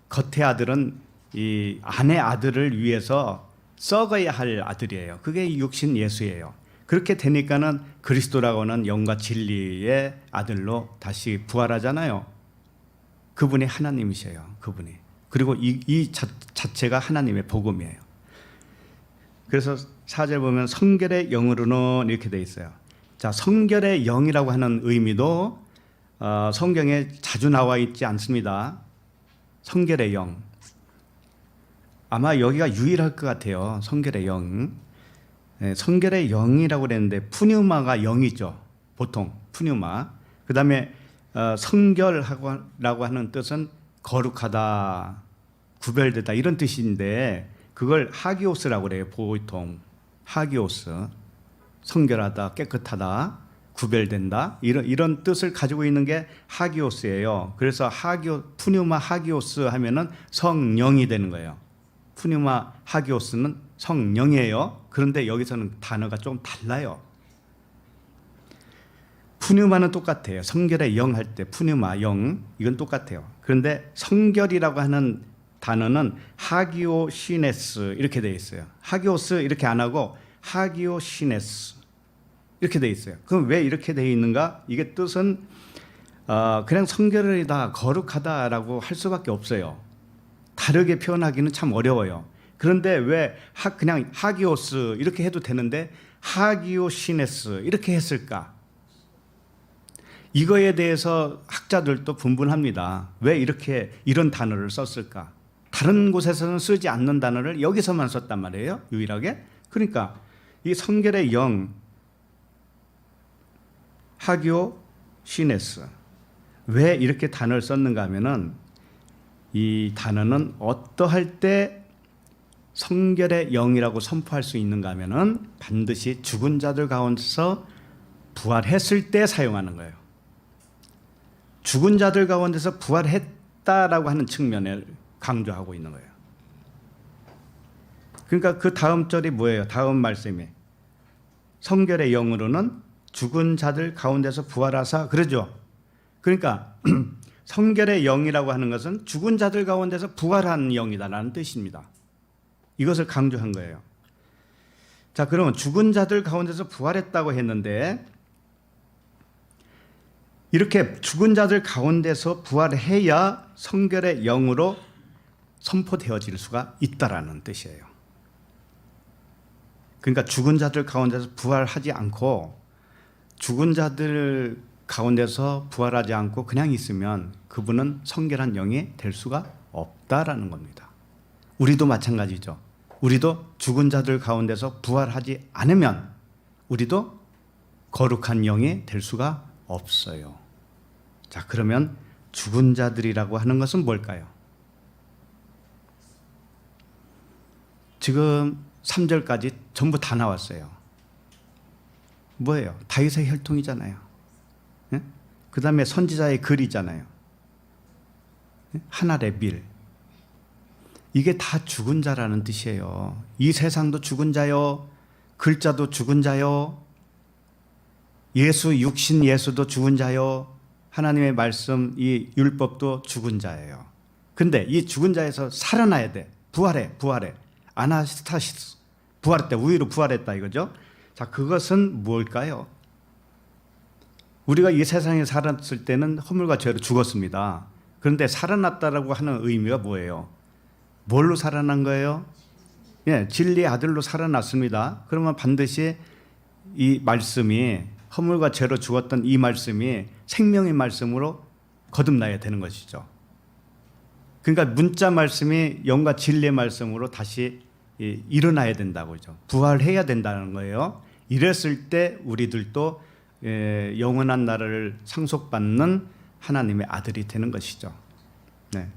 겉의 아들은 이 안의 아들을 위해서 썩어야 할 아들이에요. 그게 육신 예수예요. 그렇게 되니까는 그리스도라고 하는 영과 진리의 아들로 다시 부활하잖아요. 그분이 하나님이셔요. 그분이. 그리고 이 자체가 하나님의 복음이에요. 그래서 4절 보면 성결의 영으로는 이렇게 돼 있어요. 자, 성결의 영이라고 하는 의미도 성경에 자주 나와 있지 않습니다. 성결의 영. 아마 여기가 유일할 것 같아요. 성결의 영. 네, 성결의 영이라고 그랬는데 푸뉴마가 영이죠. 보통 푸뉴마. 그 다음에 성결하고 하는 뜻은 거룩하다, 구별되다 이런 뜻인데 그걸 하기오스라고 그래요. 보통 하기오스, 성결하다, 깨끗하다, 구별된다 이런 뜻을 가지고 있는 게 하기오스예요. 그래서 푸뉴마 하기오스 하면은 성령이 되는 거예요. 푸뉴마 하기오스는 성령이에요. 그런데 여기서는 단어가 좀 달라요. 푸뉴마는 똑같아요. 성결의 영 할 때 푸뉴마 영 이건 똑같아요. 그런데 성결이라고 하는 단어는 하기오시네스 이렇게 되어 있어요. 하기오스 이렇게 안 하고 하기오시네스 이렇게 되어 있어요. 그럼 왜 이렇게 되어 있는가? 이게 뜻은 그냥 성결이다, 거룩하다라고 할 수밖에 없어요. 다르게 표현하기는 참 어려워요. 그런데 왜 그냥 하기오스 이렇게 해도 되는데 하기오시네스 이렇게 했을까? 이거에 대해서 학자들도 분분합니다. 왜 이런 단어를 썼을까? 다른 곳에서는 쓰지 않는 단어를 여기서만 썼단 말이에요. 유일하게. 그러니까 이 성결의 영 하기오시네스 왜 이렇게 단어를 썼는가 하면은 이 단어는 어떠할 때 성결의 영이라고 선포할 수 있는가 하면은 반드시 죽은 자들 가운데서 부활했을 때 사용하는 거예요. 죽은 자들 가운데서 부활했다라고 하는 측면을 강조하고 있는 거예요. 그러니까 그 다음 절이 뭐예요? 다음 말씀이 성결의 영으로는 죽은 자들 가운데서 부활하사 그러죠. 그러니까 성결의 영이라고 하는 것은 죽은 자들 가운데서 부활한 영이다라는 뜻입니다. 이것을 강조한 거예요. 자, 그러면 죽은 자들 가운데서 부활했다고 했는데 이렇게 죽은 자들 가운데서 부활해야 성결의 영으로 선포되어질 수가 있다라는 뜻이에요. 그러니까 죽은 자들 가운데서 부활하지 않고 죽은 자들 가운데서 부활하지 않고 그냥 있으면 그분은 성결한 영이 될 수가 없다라는 겁니다. 우리도 마찬가지죠. 우리도 죽은 자들 가운데서 부활하지 않으면 우리도 거룩한 영이 될 수가 없어요. 자, 그러면 죽은 자들이라고 하는 것은 뭘까요? 지금 3절까지 전부 다 나왔어요. 뭐예요? 다윗의 혈통이잖아요. 예? 그 다음에 선지자의 글이잖아요. 예? 하늘의 밀. 이게 다 죽은 자라는 뜻이에요. 이 세상도 죽은 자요. 글자도 죽은 자요. 예수, 육신 예수도 죽은 자요. 하나님의 말씀, 이 율법도 죽은 자예요. 근데 이 죽은 자에서 살아나야 돼. 부활해. 아나스타시스. 부활했다. 우위로 부활했다 이거죠. 자, 그것은 무엇일까요? 우리가 이 세상에 살았을 때는 허물과 죄로 죽었습니다. 그런데 살아났다라고 하는 의미가 뭐예요? 뭘로 살아난 거예요? 예, 진리의 아들로 살아났습니다. 그러면 반드시 이 말씀이 허물과 죄로 죽었던 이 말씀이 생명의 말씀으로 거듭나야 되는 것이죠. 그러니까 문자 말씀이 영과 진리의 말씀으로 다시 일어나야 된다고죠. 부활해야 된다는 거예요. 이랬을 때 우리들도 영원한 나라를 상속받는 하나님의 아들이 되는 것이죠. 네.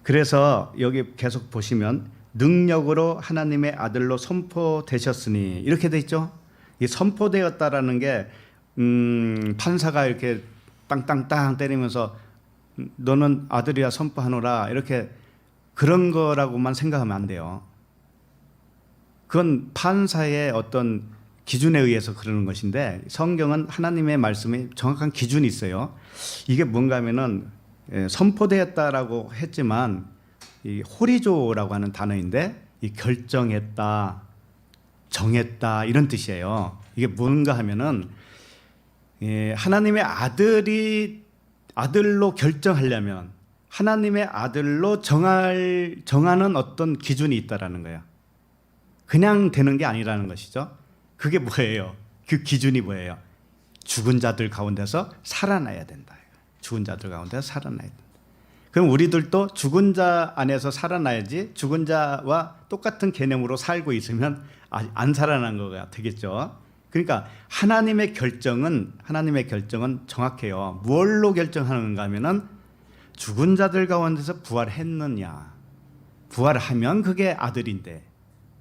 그래서 여기 계속 보시면 능력으로 하나님의 아들로 선포되셨으니 이렇게 돼 있죠. 이 선포되었다라는 게 판사가 이렇게 땅땅땅 때리면서 너는 아들이야 선포하노라 이렇게 그런 거라고만 생각하면 안 돼요. 그건 판사의 어떤 기준에 의해서 그러는 것인데 성경은 하나님의 말씀이 정확한 기준이 있어요. 이게 뭔가 하면은 선포되었다라고 했지만 이 호리조라고 하는 단어인데 이 결정했다, 정했다 이런 뜻이에요. 이게 뭔가 하면은 하나님의 아들로 결정하려면 하나님의 아들로 정하는 어떤 기준이 있다라는 거예요. 그냥 되는 게 아니라는 것이죠. 그게 뭐예요? 그 기준이 뭐예요? 죽은 자들 가운데서 살아나야 된다. 죽은 자들 가운데서 살아나야 된다. 그럼 우리들도 죽은 자 안에서 살아나야지 죽은 자와 똑같은 개념으로 살고 있으면 안 살아난 거가 되겠죠. 그러니까 하나님의 결정은 정확해요. 뭘로 결정하는가 하면은 죽은 자들 가운데서 부활했느냐. 부활하면 그게 아들인데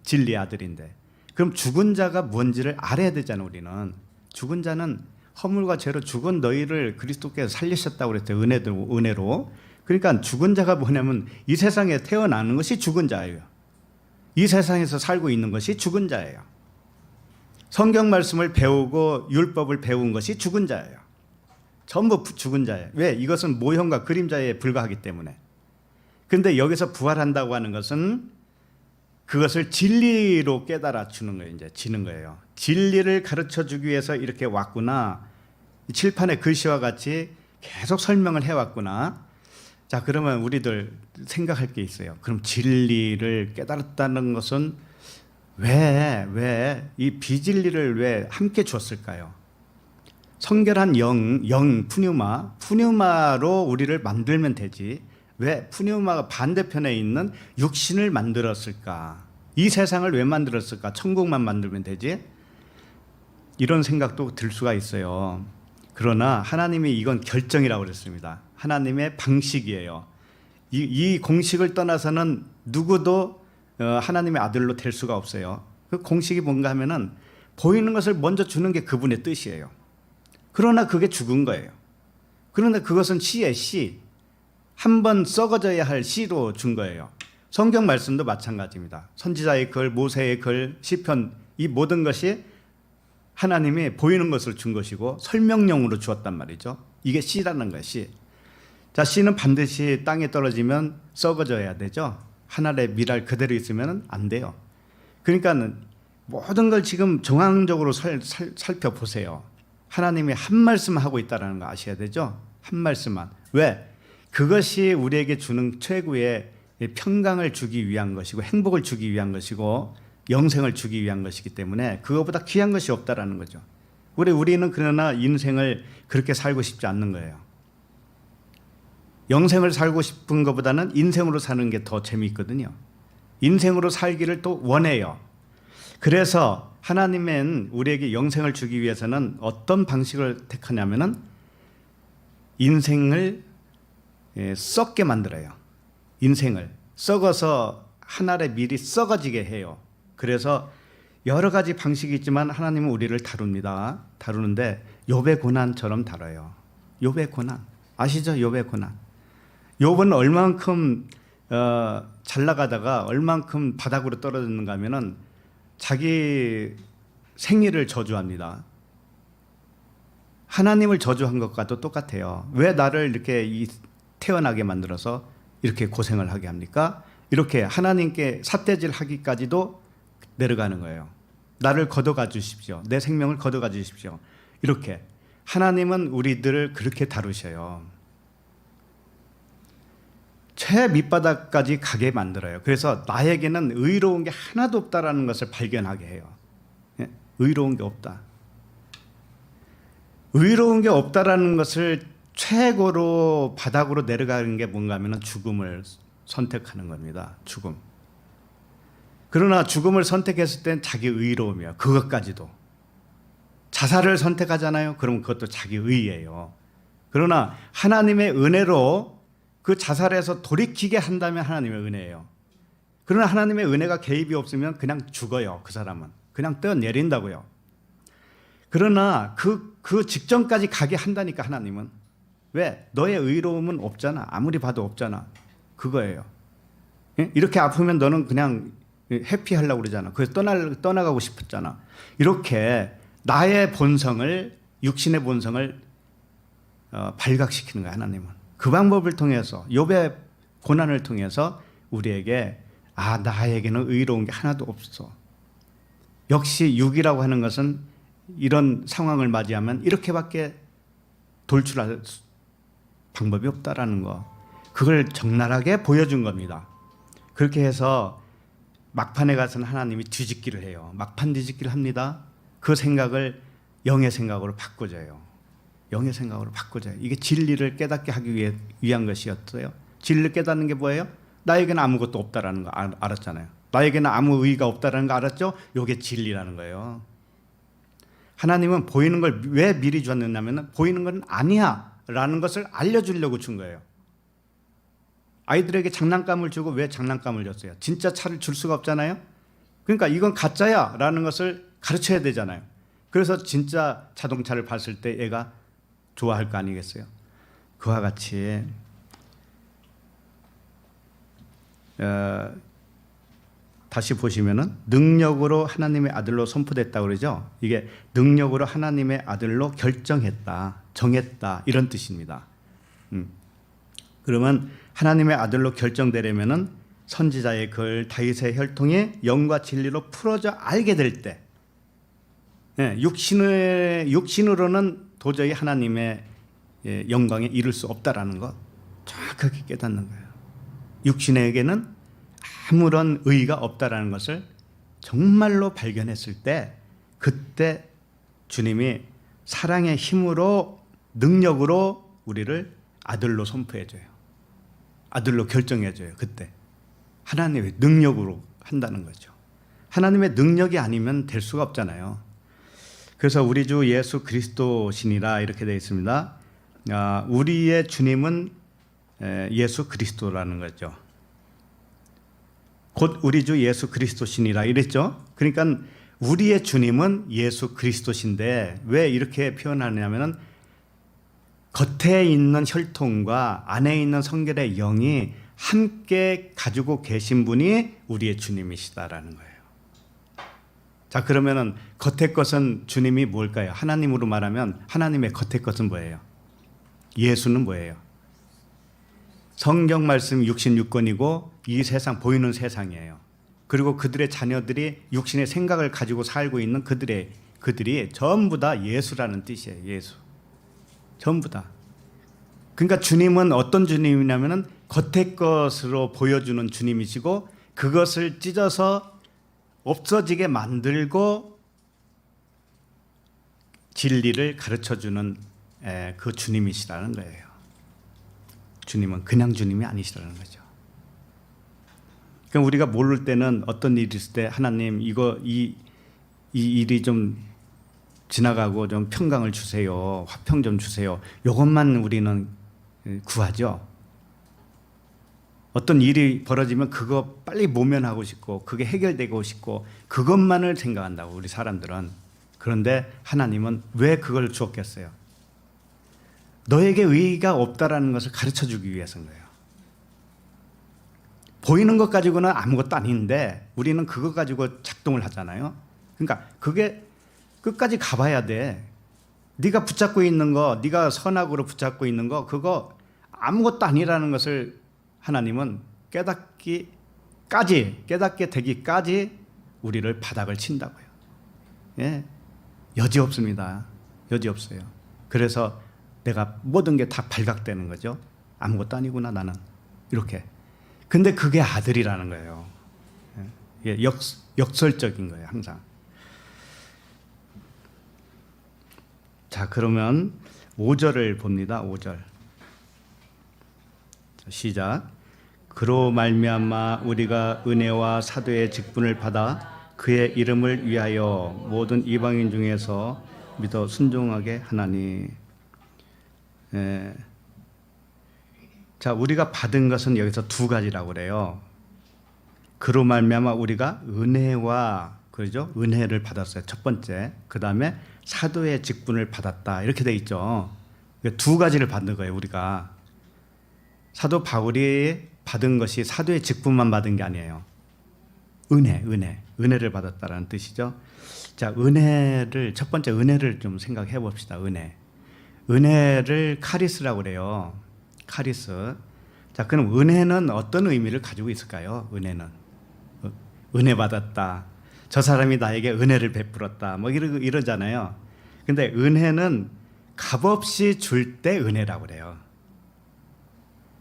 진리의 아들인데 그럼 죽은 자가 뭔지를 알아야 되잖아요. 우리는 죽은 자는 허물과 죄로 죽은 너희를 그리스도께서 살리셨다고 그랬어요. 은혜로. 그러니까 죽은 자가 뭐냐면 이 세상에 태어나는 것이 죽은 자예요. 이 세상에서 살고 있는 것이 죽은 자예요. 성경 말씀을 배우고 율법을 배운 것이 죽은 자예요. 전부 죽은 자예요. 왜? 이것은 모형과 그림자에 불과하기 때문에. 그런데 여기서 부활한다고 하는 것은 그것을 진리로 깨달아 주는 거예요. 이제 지는 거예요. 진리를 가르쳐 주기 위해서 이렇게 왔구나. 칠판의 글씨와 같이 계속 설명을 해왔구나. 자, 그러면 우리들 생각할 게 있어요. 그럼 진리를 깨달았다는 것은 왜 이 비진리를 왜 함께 주었을까요? 성결한 영, 푸뉴마로 우리를 만들면 되지. 왜 푸뉴마가 반대편에 있는 육신을 만들었을까? 이 세상을 왜 만들었을까? 천국만 만들면 되지? 이런 생각도 들 수가 있어요. 그러나 하나님이 이건 결정이라고 그랬습니다. 하나님의 방식이에요. 이 공식을 떠나서는 누구도 하나님의 아들로 될 수가 없어요. 그 공식이 뭔가 하면은 보이는 것을 먼저 주는 게 그분의 뜻이에요. 그러나 그게 죽은 거예요. 그런데 그것은 씨의 씨. 한번 썩어져야 할 씨로 준 거예요. 성경 말씀도 마찬가지입니다. 선지자의 글, 모세의 글, 시편 이 모든 것이 하나님이 보이는 것을 준 것이고 설명용으로 주었단 말이죠. 이게 씨라는 거예요. 씨. 자, 씨는 반드시 땅에 떨어지면 썩어져야 되죠. 하늘의 미랄 그대로 있으면 안 돼요. 그러니까 모든 걸 지금 정황적으로 살펴보세요. 하나님이 한 말씀 하고 있다는 거 아셔야 되죠. 한 말씀만. 왜? 그것이 우리에게 주는 최고의 평강을 주기 위한 것이고 행복을 주기 위한 것이고 영생을 주기 위한 것이기 때문에 그것보다 귀한 것이 없다라는 거죠. 우리는 그러나 인생을 그렇게 살고 싶지 않는 거예요. 영생을 살고 싶은 것보다는 인생으로 사는 게 더 재미있거든요. 인생으로 살기를 또 원해요. 그래서 하나님은 우리에게 영생을 주기 위해서는 어떤 방식을 택하냐면은 인생을 썩게 만들어요. 인생을 썩어서 하늘의 밀이 썩어지게 해요. 그래서 여러 가지 방식이 있지만 하나님은 우리를 다룹니다. 다루는데 욥의 고난처럼 다뤄요. 욥의 고난 아시죠? 욥의 고난. 욥은 얼만큼 잘 나가다가 얼만큼 바닥으로 떨어졌는가 하면은 자기 생일을 저주합니다. 하나님을 저주한 것과도 똑같아요. 왜 나를 이렇게 태어나게 만들어서 이렇게 고생을 하게 합니까? 이렇게 하나님께 삿대질 하기까지도 내려가는 거예요. 나를 걷어가 주십시오. 내 생명을 걷어가 주십시오. 이렇게 하나님은 우리들을 그렇게 다루셔요. 최 밑바닥까지 가게 만들어요. 그래서 나에게는 의로운 게 하나도 없다라는 것을 발견하게 해요. 예? 의로운 게 없다. 의로운 게 없다라는 것을 최고로 바닥으로 내려가는 게 뭔가 하면 죽음을 선택하는 겁니다. 죽음. 그러나 죽음을 선택했을 땐 자기 의로움이에요. 그것까지도. 자살을 선택하잖아요. 그럼 그것도 자기 의예요. 그러나 하나님의 은혜로 그 자살에서 돌이키게 한다면 하나님의 은혜예요. 그러나 하나님의 은혜가 개입이 없으면 그냥 죽어요. 그 사람은. 그냥 떠내린다고요. 그러나 그 직전까지 가게 한다니까 하나님은. 왜? 너의 의로움은 없잖아. 아무리 봐도 없잖아. 그거예요. 예? 이렇게 아프면 너는 그냥 해피하려고 그러잖아. 그래서 떠나가고 싶었잖아. 이렇게 나의 본성을, 육신의 본성을 발각시키는 거야, 하나님은. 그 방법을 통해서, 욥의 고난을 통해서 우리에게 나에게는 의로운 게 하나도 없어. 역시 육이라고 하는 것은 이런 상황을 맞이하면 이렇게밖에 돌출할 방법이 없다라는 거. 그걸 적나라하게 보여준 겁니다. 그렇게 해서 막판에 가서는 하나님이 뒤집기를 해요. 막판 뒤집기를 합니다. 그 생각을 영의 생각으로 바꿔줘요. 영의 생각으로 바꿔줘요. 이게 진리를 깨닫게 하기 위한 것이었어요. 진리를 깨닫는 게 뭐예요? 나에게는 아무것도 없다라는 거 알았잖아요. 나에게는 아무 의의가 없다라는 거 알았죠? 이게 진리라는 거예요. 하나님은 보이는 걸 왜 미리 줬느냐면 보이는 건 아니야 라는 것을 알려주려고 준 거예요. 아이들에게 장난감을 주고 왜 장난감을 줬어요? 진짜 차를 줄 수가 없잖아요. 그러니까 이건 가짜야 라는 것을 가르쳐야 되잖아요. 그래서 진짜 자동차를 봤을 때 애가 좋아할 거 아니겠어요? 그와 같이 다시 보시면은 능력으로 하나님의 아들로 선포됐다고 그러죠. 이게 능력으로 하나님의 아들로 결정했다, 정했다 이런 뜻입니다. 그러면 하나님의 아들로 결정되려면은 선지자의 글 다윗의 혈통이 영과 진리로 풀어져 알게 될 때, 육신으로는 도저히 하나님의 영광에 이를 수 없다라는 것 정확하게 깨닫는 거예요. 육신에게는 아무런 의의가 없다라는 것을 정말로 발견했을 때, 그때 주님이 사랑의 힘으로 능력으로 우리를 아들로 선포해줘요. 아들로 결정해줘요. 그때 하나님의 능력으로 한다는 거죠. 하나님의 능력이 아니면 될 수가 없잖아요. 그래서 우리 주 예수 그리스도시니라 이렇게 되어 있습니다. 우리의 주님은 예수 그리스도라는 거죠. 곧 우리 주 예수 그리스도시니라 이랬죠. 그러니까 우리의 주님은 예수 그리스도신데 왜 이렇게 표현하냐면은 겉에 있는 혈통과 안에 있는 성결의 영이 함께 가지고 계신 분이 우리의 주님이시다라는 거예요. 자, 그러면은 겉의 것은 주님이 뭘까요? 하나님으로 말하면 하나님의 겉의 것은 뭐예요? 예수는 뭐예요? 성경 말씀 66권이고 이 세상 보이는 세상이에요. 그리고 그들의 자녀들이 육신의 생각을 가지고 살고 있는 그들이 전부 다 예수라는 뜻이에요. 예수. 전부 다. 그러니까 주님은 어떤 주님이냐면은 겉의 것으로 보여주는 주님이시고 그것을 찢어서 없어지게 만들고 진리를 가르쳐주는 그 주님이시라는 거예요. 주님은 그냥 주님이 아니시라는 거죠. 그러니까 우리가 모를 때는 어떤 일이 있을 때 하나님 이 일이 좀 지나가고 좀 평강을 주세요. 화평 좀 주세요. 이것만 우리는 구하죠. 어떤 일이 벌어지면 그거 빨리 모면하고 싶고 그게 해결되고 싶고 그것만을 생각한다고 우리 사람들은. 그런데 하나님은 왜 그걸 주었겠어요? 너에게 의의가 없다라는 것을 가르쳐주기 위해서인 거예요. 보이는 것 가지고는 아무것도 아닌데 우리는 그거 가지고 작동을 하잖아요. 그러니까 그게 끝까지 가봐야 돼. 네가 붙잡고 있는 거, 네가 선악으로 붙잡고 있는 거 그거 아무것도 아니라는 것을 하나님은 깨닫게 되기까지 우리를 바닥을 친다고요. 예, 여지 없습니다. 여지 없어요. 그래서 내가 모든 게 다 발각되는 거죠. 아무것도 아니구나 나는 이렇게. 근데 그게 아들이라는 거예요. 예, 역설적인 거예요 항상. 자, 그러면 5절을 봅니다. 5절 시작. 그로 말미암아 우리가 은혜와 사도의 직분을 받아 그의 이름을 위하여 모든 이방인 중에서 믿어 순종하게 하나니. 예. 자, 우리가 받은 것은 여기서 두 가지라고 그래요. 그로 말미암아 우리가 은혜와, 그러죠? 은혜를 받았어요. 첫 번째. 그 다음에 사도의 직분을 받았다. 이렇게 돼 있죠. 두 가지를 받는 거예요, 우리가. 사도 바울이 받은 것이 사도의 직분만 받은 게 아니에요. 은혜를 받았다라는 뜻이죠. 자, 은혜를, 첫 번째 은혜를 좀 생각해 봅시다. 은혜를 카리스라고 그래요. 카리스. 자, 그럼 은혜는 어떤 의미를 가지고 있을까요? 은혜는 은혜 받았다. 저 사람이 나에게 은혜를 베풀었다. 뭐 이러잖아요. 근데 은혜는 값없이 줄 때 은혜라고 그래요.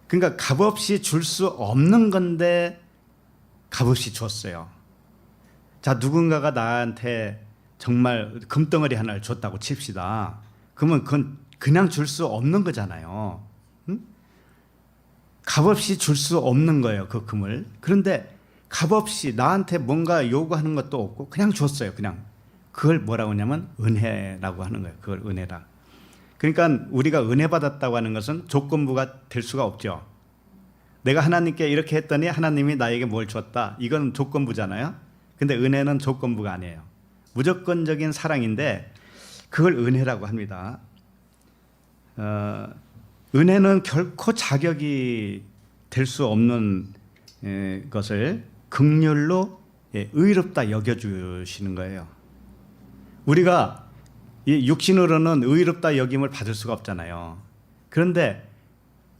그러니까 값없이 줄 수 없는 건데 값없이 줬어요. 자, 누군가가 나한테 정말 금덩어리 하나를 줬다고 칩시다. 그러면 그건 그냥 줄 수 없는 거잖아요. 응? 값없이 줄 수 없는 거예요, 그 금을. 그런데 값없이 나한테 뭔가 요구하는 것도 없고 그냥 줬어요. 그냥. 그걸 뭐라고 하냐면 은혜라고 하는 거예요. 그걸 은혜라. 그러니까 우리가 은혜 받았다고 하는 것은 조건부가 될 수가 없죠. 내가 하나님께 이렇게 했더니 하나님이 나에게 뭘 줬다. 이건 조건부잖아요. 근데 은혜는 조건부가 아니에요. 무조건적인 사랑인데 그걸 은혜라고 합니다. 은혜는 결코 자격이 될 수 없는 것을 긍휼로 의롭다 여겨주시는 거예요. 우리가 이 육신으로는 의롭다 여김을 받을 수가 없잖아요. 그런데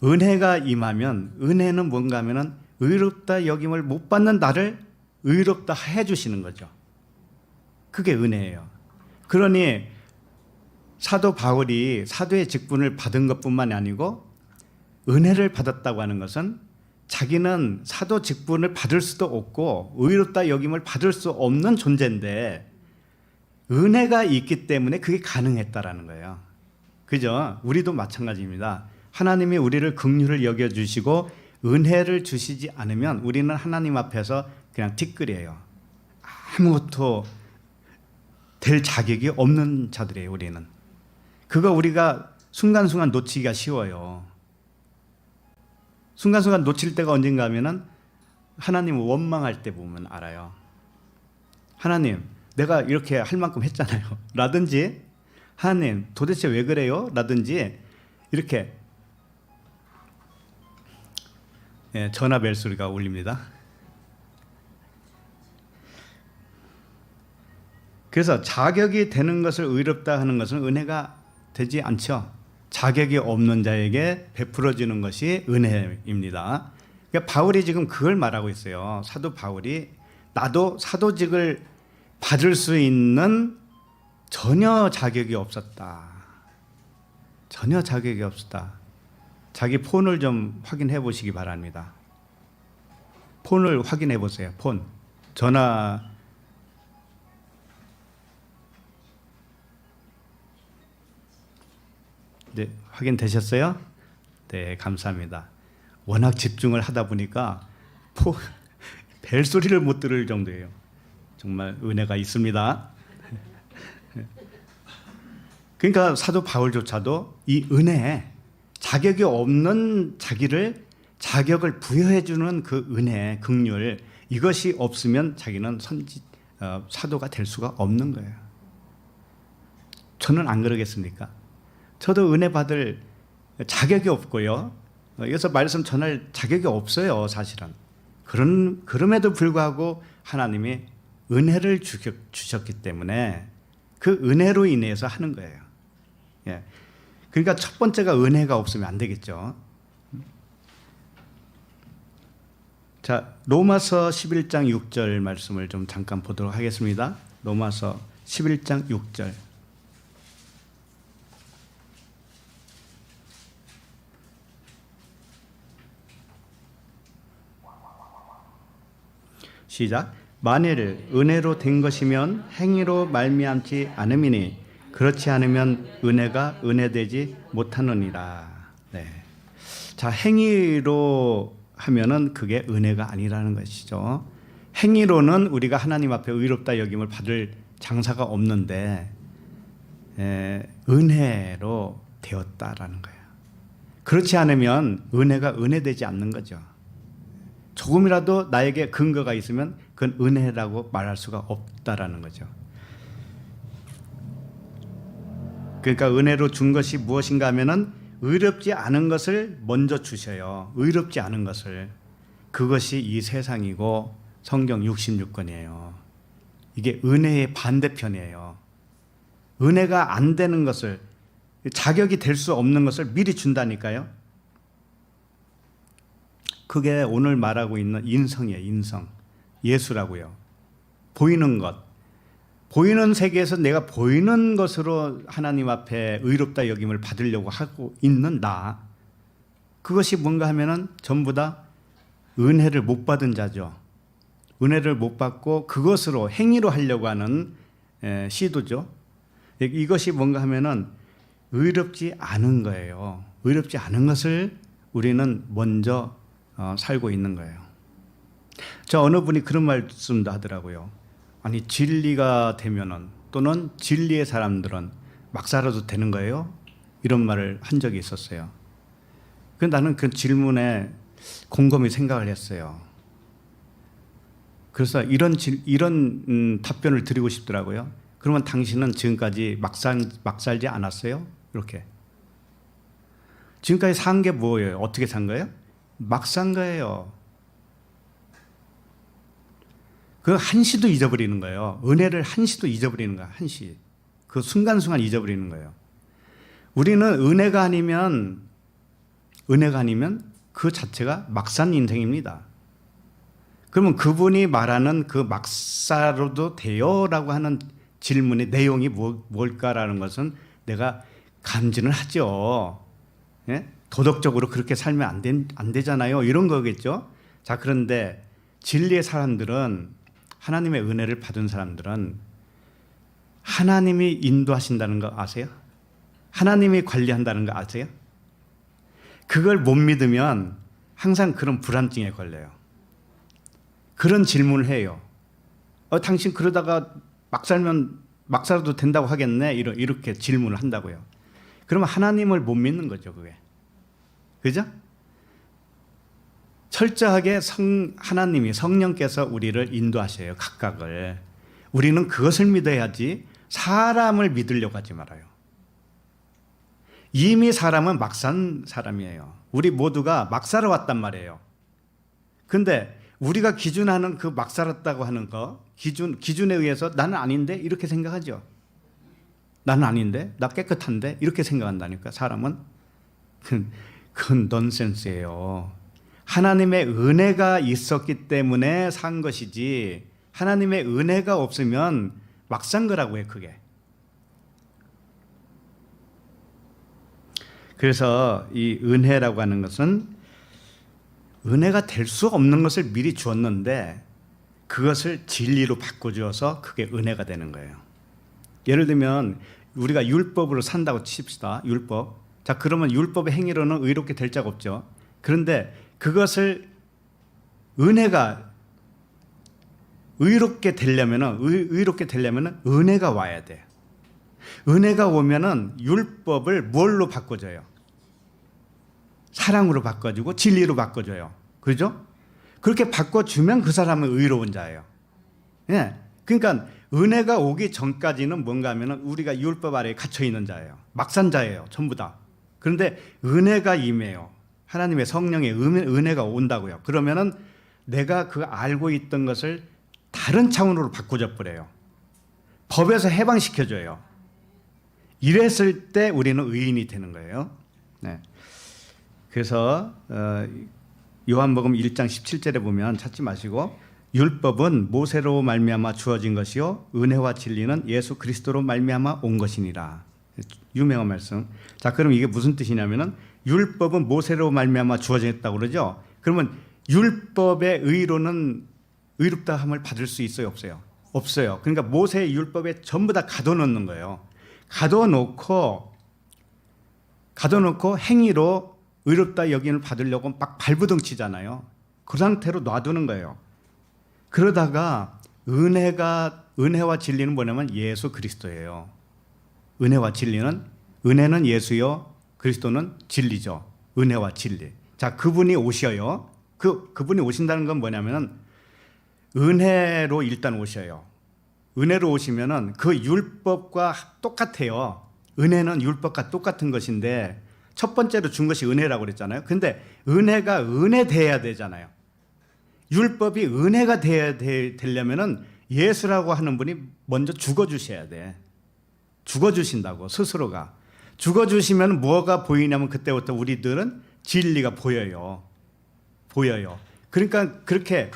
은혜가 임하면, 은혜는 뭔가 하면은 의롭다 여김을 못 받는 나를 의롭다 해주시는 거죠. 그게 은혜예요. 그러니 사도 바울이 사도의 직분을 받은 것뿐만이 아니고 은혜를 받았다고 하는 것은 자기는 사도 직분을 받을 수도 없고 의롭다 여김을 받을 수 없는 존재인데 은혜가 있기 때문에 그게 가능했다라는 거예요. 그죠? 우리도 마찬가지입니다. 하나님이 우리를 긍휼을 여겨주시고 은혜를 주시지 않으면 우리는 하나님 앞에서 그냥 티끌이에요. 아무것도 될 자격이 없는 자들이에요, 우리는. 그거 우리가 순간순간 놓치기가 쉬워요. 순간순간 놓칠 때가 언젠가 하면은 하나님을 원망할 때 보면 알아요. 하나님, 내가 이렇게 할 만큼 했잖아요. 라든지, 하나님, 도대체 왜 그래요? 라든지, 이렇게 전화 벨 소리가 울립니다. 그래서 자격이 되는 것을 의롭다 하는 것은 은혜가 되지 않죠. 자격이 없는 자에게 베풀어지는 것이 은혜입니다. 그러니까 바울이 지금 그걸 말하고 있어요. 사도 바울이 나도 사도직을 받을 수 있는 전혀 자격이 없었다. 전혀 자격이 없었다. 자기 폰을 좀 확인해 보시기 바랍니다. 폰을 확인해 보세요. 폰. 전화. 네, 확인되셨어요? 네, 감사합니다. 워낙 집중을 하다 보니까 벨소리를 못 들을 정도예요. 정말 은혜가 있습니다. 그러니까 사도 바울조차도 이 은혜, 자격이 없는 자기를 자격을 부여해 주는 그 은혜, 긍휼, 이것이 없으면 자기는 사도가 될 수가 없는 거예요. 저는 안 그러겠습니까? 저도 은혜 받을 자격이 없고요. 여기서 말씀 전할 자격이 없어요, 사실은. 그럼에도 불구하고 하나님이 은혜를 주셨기 때문에 그 은혜로 인해서 하는 거예요. 예. 그러니까 첫 번째가 은혜가 없으면 안 되겠죠. 자, 로마서 11장 6절 말씀을 좀 잠깐 보도록 하겠습니다. 로마서 11장 6절. 시작. 만일 은혜로 된 것이면 행위로 말미암지 않음이니 그렇지 않으면 은혜가 은혜되지 못하느니라. 네. 자, 행위로 하면은 그게 은혜가 아니라는 것이죠. 행위로는 우리가 하나님 앞에 의롭다 여김을 받을 장사가 없는데 은혜로 되었다라는 거예요. 그렇지 않으면 은혜가 은혜되지 않는 거죠. 조금이라도 나에게 근거가 있으면 그건 은혜라고 말할 수가 없다라는 거죠. 그러니까 은혜로 준 것이 무엇인가 하면은 의롭지 않은 것을 먼저 주셔요. 의롭지 않은 것을. 그것이 이 세상이고 성경 66권이에요. 이게 은혜의 반대편이에요. 은혜가 안 되는 것을, 자격이 될 수 없는 것을 미리 준다니까요. 그게 오늘 말하고 있는 인성이에요. 인성. 예수라고요. 보이는 것. 보이는 세계에서 내가 보이는 것으로 하나님 앞에 의롭다 여김을 받으려고 하고 있는 나. 그것이 뭔가 하면은 전부 다 은혜를 못 받은 자죠. 은혜를 못 받고 그것으로 행위로 하려고 하는 시도죠. 이것이 뭔가 하면은 의롭지 않은 거예요. 의롭지 않은 것을 우리는 먼저 살고 있는 거예요. 저 어느 분이 그런 말씀도 하더라고요. 아니 진리가 되면은 또는 진리의 사람들은 막 살아도 되는 거예요? 이런 말을 한 적이 있었어요. 나는 그 질문에 곰곰이 생각을 했어요. 그래서 이런 답변을 드리고 싶더라고요. 그러면 당신은 지금까지 막 살지 않았어요? 이렇게. 지금까지 산 게 뭐예요? 어떻게 산 거예요? 막 산 거예요. 그 한시도 잊어버리는 거예요. 은혜를 한시도 잊어버리는 거야. 한시. 그 순간순간 잊어버리는 거예요. 우리는 은혜가 아니면 그 자체가 막 산 인생입니다. 그러면 그분이 말하는 그 막 살아도 돼요라고 하는 질문의 내용이 뭘까라는 것은 내가 감지는 하죠. 예? 도덕적으로 그렇게 살면 안 되잖아요. 이런 거겠죠. 자, 그런데 진리의 사람들은, 하나님의 은혜를 받은 사람들은 하나님이 인도하신다는 거 아세요? 하나님이 관리한다는 거 아세요? 그걸 못 믿으면 항상 그런 불안증에 걸려요. 그런 질문을 해요. 당신 그러다가 막 살아도 된다고 하겠네? 이렇게 질문을 한다고요. 그러면 하나님을 못 믿는 거죠, 그게. 그죠? 철저하게 하나님이, 성령께서 우리를 인도하셔요, 각각을. 우리는 그것을 믿어야지 사람을 믿으려고 하지 말아요. 이미 사람은 막 산 사람이에요. 우리 모두가 막 살아왔단 말이에요. 근데 우리가 기준하는 그 막 살았다고 하는 거, 기준에 의해서 나는 아닌데? 이렇게 생각하죠. 나는 아닌데? 나 깨끗한데? 이렇게 생각한다니까, 사람은. 그건 넌센스예요. 하나님의 은혜가 있었기 때문에 산 것이지, 하나님의 은혜가 없으면 막 산 거라고 해, 그게. 그래서 이 은혜라고 하는 것은 은혜가 될 수 없는 것을 미리 주었는데 그것을 진리로 바꿔주어서 그게 은혜가 되는 거예요. 예를 들면 우리가 율법으로 산다고 칩시다. 율법. 자, 그러면 율법의 행위로는 의롭게 될 자가 없죠. 그런데 그것을 은혜가 의롭게 되려면은 은혜가 와야 돼. 은혜가 오면은 율법을 뭘로 바꿔줘요? 사랑으로 바꿔주고 진리로 바꿔줘요. 그죠? 그렇게 바꿔주면 그 사람은 의로운 자예요. 예. 그러니까 은혜가 오기 전까지는 뭔가 하면은 우리가 율법 아래에 갇혀 있는 자예요. 막산 자예요. 전부 다. 그런데 은혜가 임해요. 하나님의 성령의 은혜가 온다고요. 그러면은 내가 그 알고 있던 것을 다른 차원으로 바꿔줘 버려요. 법에서 해방시켜줘요. 이랬을 때 우리는 의인이 되는 거예요. 네. 그래서 요한복음 1장 17절에 보면 찾지 마시고 율법은 모세로 말미암아 주어진 것이요 은혜와 진리는 예수 그리스도로 말미암아 온 것이니라. 유명한 말씀. 자, 그럼 이게 무슨 뜻이냐면은 율법은 모세로 말미암아 주어졌다고 그러죠. 그러면 율법의 의로는 의롭다함을 받을 수 있어요, 없어요? 없어요. 그러니까 모세의 율법에 전부 다 가둬놓는 거예요. 가둬놓고 행위로 의롭다 여김을 받으려고 막 발부둥 치잖아요. 그 상태로 놔두는 거예요. 그러다가 은혜와 진리는 뭐냐면 예수 그리스도예요. 은혜와 진리는, 은혜는 예수요, 그리스도는 진리죠. 은혜와 진리. 자, 그분이 오셔요. 그분이 오신다는 건 뭐냐면은 은혜로 일단 오셔요. 은혜로 오시면은 그 율법과 똑같아요. 은혜는 율법과 똑같은 것인데 첫 번째로 준 것이 은혜라고 그랬잖아요. 근데 은혜가 은혜돼야 되잖아요. 율법이 은혜가 되려면은 예수라고 하는 분이 먼저 죽어주셔야 돼. 죽어주신다고, 스스로가. 죽어주시면 뭐가 보이냐면 그때부터 우리들은 진리가 보여요. 그러니까 그렇게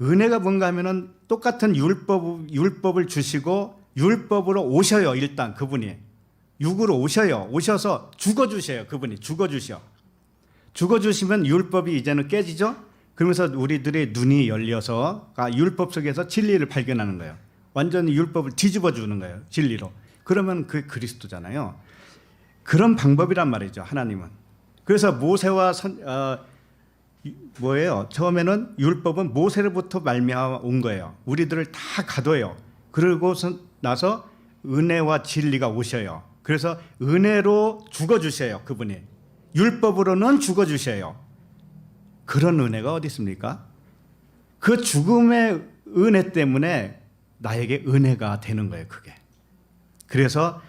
은혜가 뭔가 하면은 똑같은 율법을 주시고 율법으로 오셔요. 일단 그분이 육으로 오셔요. 오셔서 죽어주셔요. 그분이 죽어주시면 율법이 이제는 깨지죠. 그러면서 우리들의 눈이 열려서 율법 속에서 진리를 발견하는 거예요. 완전히 율법을 뒤집어 주는 거예요. 진리로. 그러면 그게 그리스도잖아요. 그런 방법이란 말이죠. 하나님은. 그래서 모세와 처음에는 율법은 모세로부터 말미암아 온 거예요. 우리들을 다 가둬요. 그러고 나서 은혜와 진리가 오셔요. 그래서 은혜로 죽어주셔요. 그분이. 율법으로는 죽어주셔요. 그런 은혜가 어디 있습니까? 그 죽음의 은혜 때문에 나에게 은혜가 되는 거예요. 그게. 그래서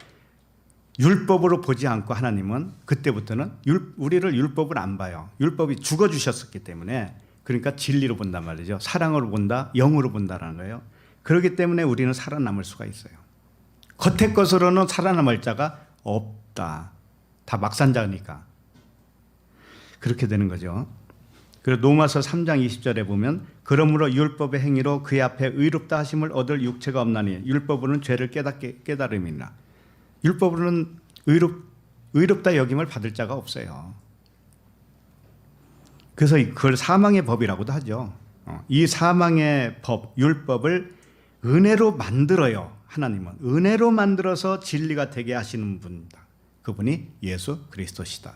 율법으로 보지 않고 하나님은 그때부터는 우리를 율법을 안 봐요. 율법이 죽어주셨었기 때문에. 그러니까 진리로 본단 말이죠. 사랑으로 본다, 영으로 본다라는 거예요. 그렇기 때문에 우리는 살아남을 수가 있어요. 겉의 것으로는 살아남을 자가 없다. 다 막산자니까. 그렇게 되는 거죠. 그리고 로마서 3장 20절에 보면 그러므로 율법의 행위로 그의 앞에 의롭다 하심을 얻을 육체가 없나니 율법으로는 죄를 깨달음이나. 율법으로는 의롭다 여김을 받을 자가 없어요. 그래서 그걸 사망의 법이라고도 하죠. 이 사망의 법, 율법을 은혜로 만들어요. 하나님은 은혜로 만들어서 진리가 되게 하시는 분이다. 그분이 예수 그리스도시다.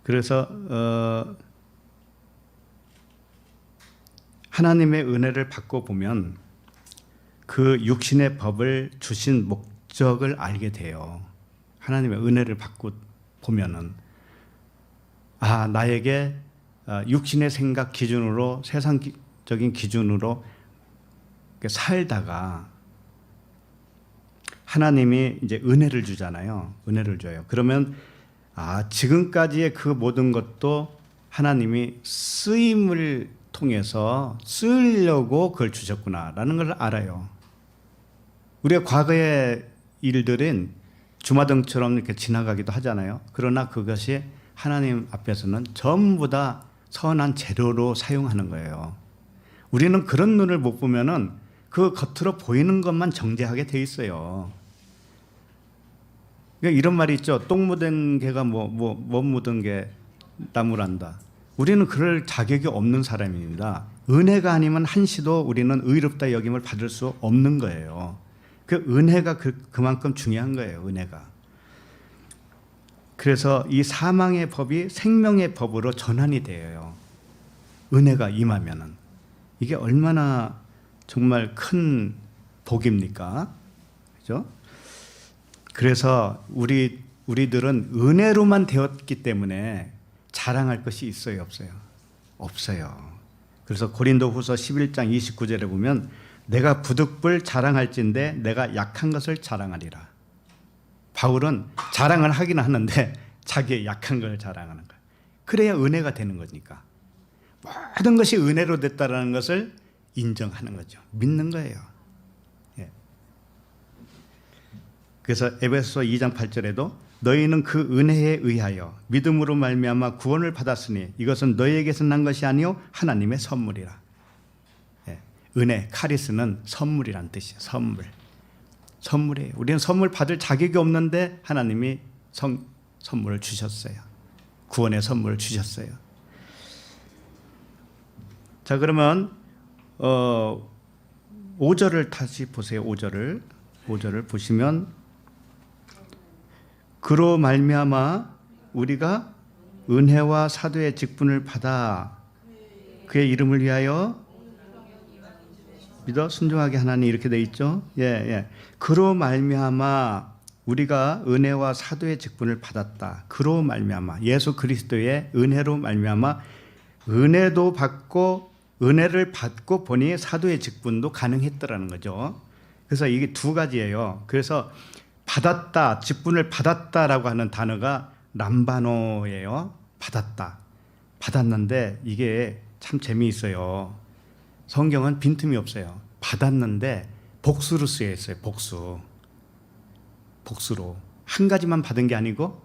그래서 하나님의 은혜를 받고 보면 그 육신의 법을 주신 목적을 알게 돼요. 하나님의 은혜를 받고 보면은 나에게 육신의 생각 기준으로 세상적인 기준으로 살다가 하나님이 이제 은혜를 주잖아요. 은혜를 줘요. 그러면 지금까지의 그 모든 것도 하나님이 쓰임을 통해서 쓰려고 그걸 주셨구나라는 걸 알아요. 우리가 과거의 일들은 주마등처럼 이렇게 지나가기도 하잖아요. 그러나 그것이 하나님 앞에서는 전부 다 선한 재료로 사용하는 거예요. 우리는 그런 눈을 못 보면은 그 겉으로 보이는 것만 정죄하게 돼 있어요. 그러니까 이런 말이 있죠. 똥 묻은 개가 못 묻은 게 나무란다. 우리는 그럴 자격이 없는 사람입니다. 은혜가 아니면 한시도 우리는 의롭다 여김을 받을 수 없는 거예요. 그 은혜가 그만큼 중요한 거예요. 은혜가. 그래서 이 사망의 법이 생명의 법으로 전환이 돼요. 은혜가 임하면은. 이게 얼마나 정말 큰 복입니까? 그죠? 그래서 우리들은 은혜로만 되었기 때문에 자랑할 것이 있어요, 없어요? 없어요. 그래서 고린도후서 11장 29절에 보면 내가 부득불 자랑할진대 내가 약한 것을 자랑하리라. 바울은 자랑을 하기는 하는데 자기의 약한 걸 자랑하는 거예요. 그래야 은혜가 되는 거니까. 모든 것이 은혜로 됐다라는 것을 인정하는 거죠. 믿는 거예요. 예. 그래서 에베소서 2장 8절에도 너희는 그 은혜에 의하여 믿음으로 말미암아 구원을 받았으니 이것은 너희에게서 난 것이 아니요 하나님의 선물이라. 예, 은혜, 카리스는 선물이란 뜻이에요. 선물이에요. 우리는 선물 받을 자격이 없는데 하나님이 선물을 주셨어요. 구원의 선물을 주셨어요. 자, 그러면 5절을 다시 보세요. 5절을 보시면 그로 말미암아 우리가 은혜와 사도의 직분을 받아 그의 이름을 위하여 믿어 순종하게 하나니 이렇게 돼 있죠. 그로 말미암아 우리가 은혜와 사도의 직분을 받았다. 그로 말미암아 예수 그리스도의 은혜로 말미암아 은혜도 받고 은혜를 받고 보니 사도의 직분도 가능했더라는 거죠. 그래서 이게 두 가지예요. 그래서 받았다, 직분을 받았다라고 하는 단어가 람바노예요. 받았는데 이게 참 재미있어요. 성경은 빈틈이 없어요. 받았는데 복수로 쓰여 있어요. 복수로. 한 가지만 받은 게 아니고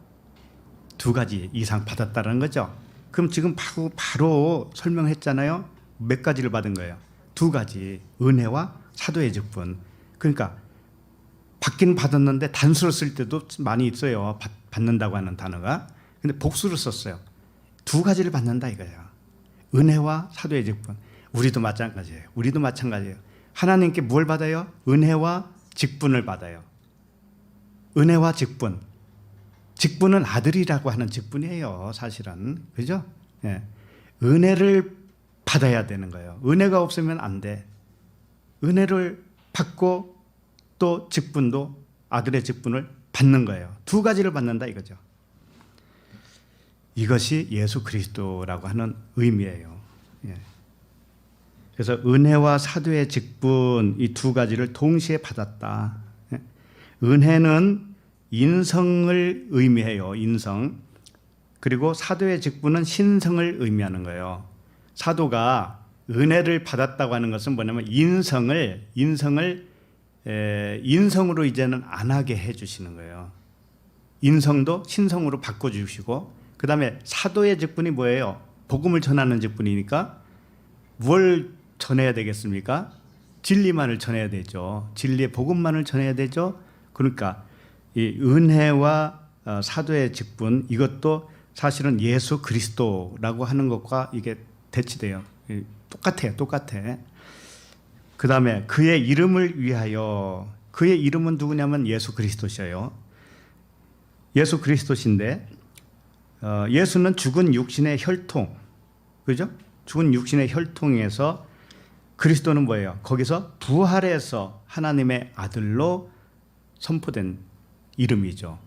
두 가지 이상 받았다는 거죠. 그럼 지금 바로 설명했잖아요. 몇 가지를 받은 거예요? 두 가지. 은혜와 사도의 직분. 그러니까 받긴 받았는데 단수로 쓸 때도 많이 있어요. 받는다고 하는 단어가. 근데 복수로 썼어요. 두 가지를 받는다 이거예요. 은혜와 사도의 직분. 우리도 마찬가지예요. 하나님께 뭘 받아요? 은혜와 직분을 받아요. 은혜와 직분. 직분은 아들이라고 하는 직분이에요. 사실은. 그죠? 예. 은혜를 받아야 되는 거예요. 은혜가 없으면 안 돼. 은혜를 받고 또 직분도 아들의 직분을 받는 거예요. 두 가지를 받는다 이거죠. 이것이 예수 그리스도라고 하는 의미예요. 예. 그래서 은혜와 사도의 직분 이 두 가지를 동시에 받았다. 예. 은혜는 인성을 의미해요. 인성. 그리고 사도의 직분은 신성을 의미하는 거예요. 사도가 은혜를 받았다고 하는 것은 뭐냐면 인성으로 이제는 안 하게 해주시는 거예요. 인성도 신성으로 바꿔주시고 그 다음에 사도의 직분이 뭐예요? 복음을 전하는 직분이니까 뭘 전해야 되겠습니까? 진리만을 전해야 되죠. 진리의 복음만을 전해야 되죠. 그러니까 이 은혜와 사도의 직분 이것도 사실은 예수 그리스도라고 하는 것과 이게 대치돼요. 똑같아. 그 다음에 그의 이름을 위하여 그의 이름은 누구냐면 예수 그리스도셔요. 예수 그리스도신데 예수는 죽은 육신의 혈통, 그죠? 죽은 육신의 혈통에서 그리스도는 뭐예요? 거기서 부활해서 하나님의 아들로 선포된 이름이죠.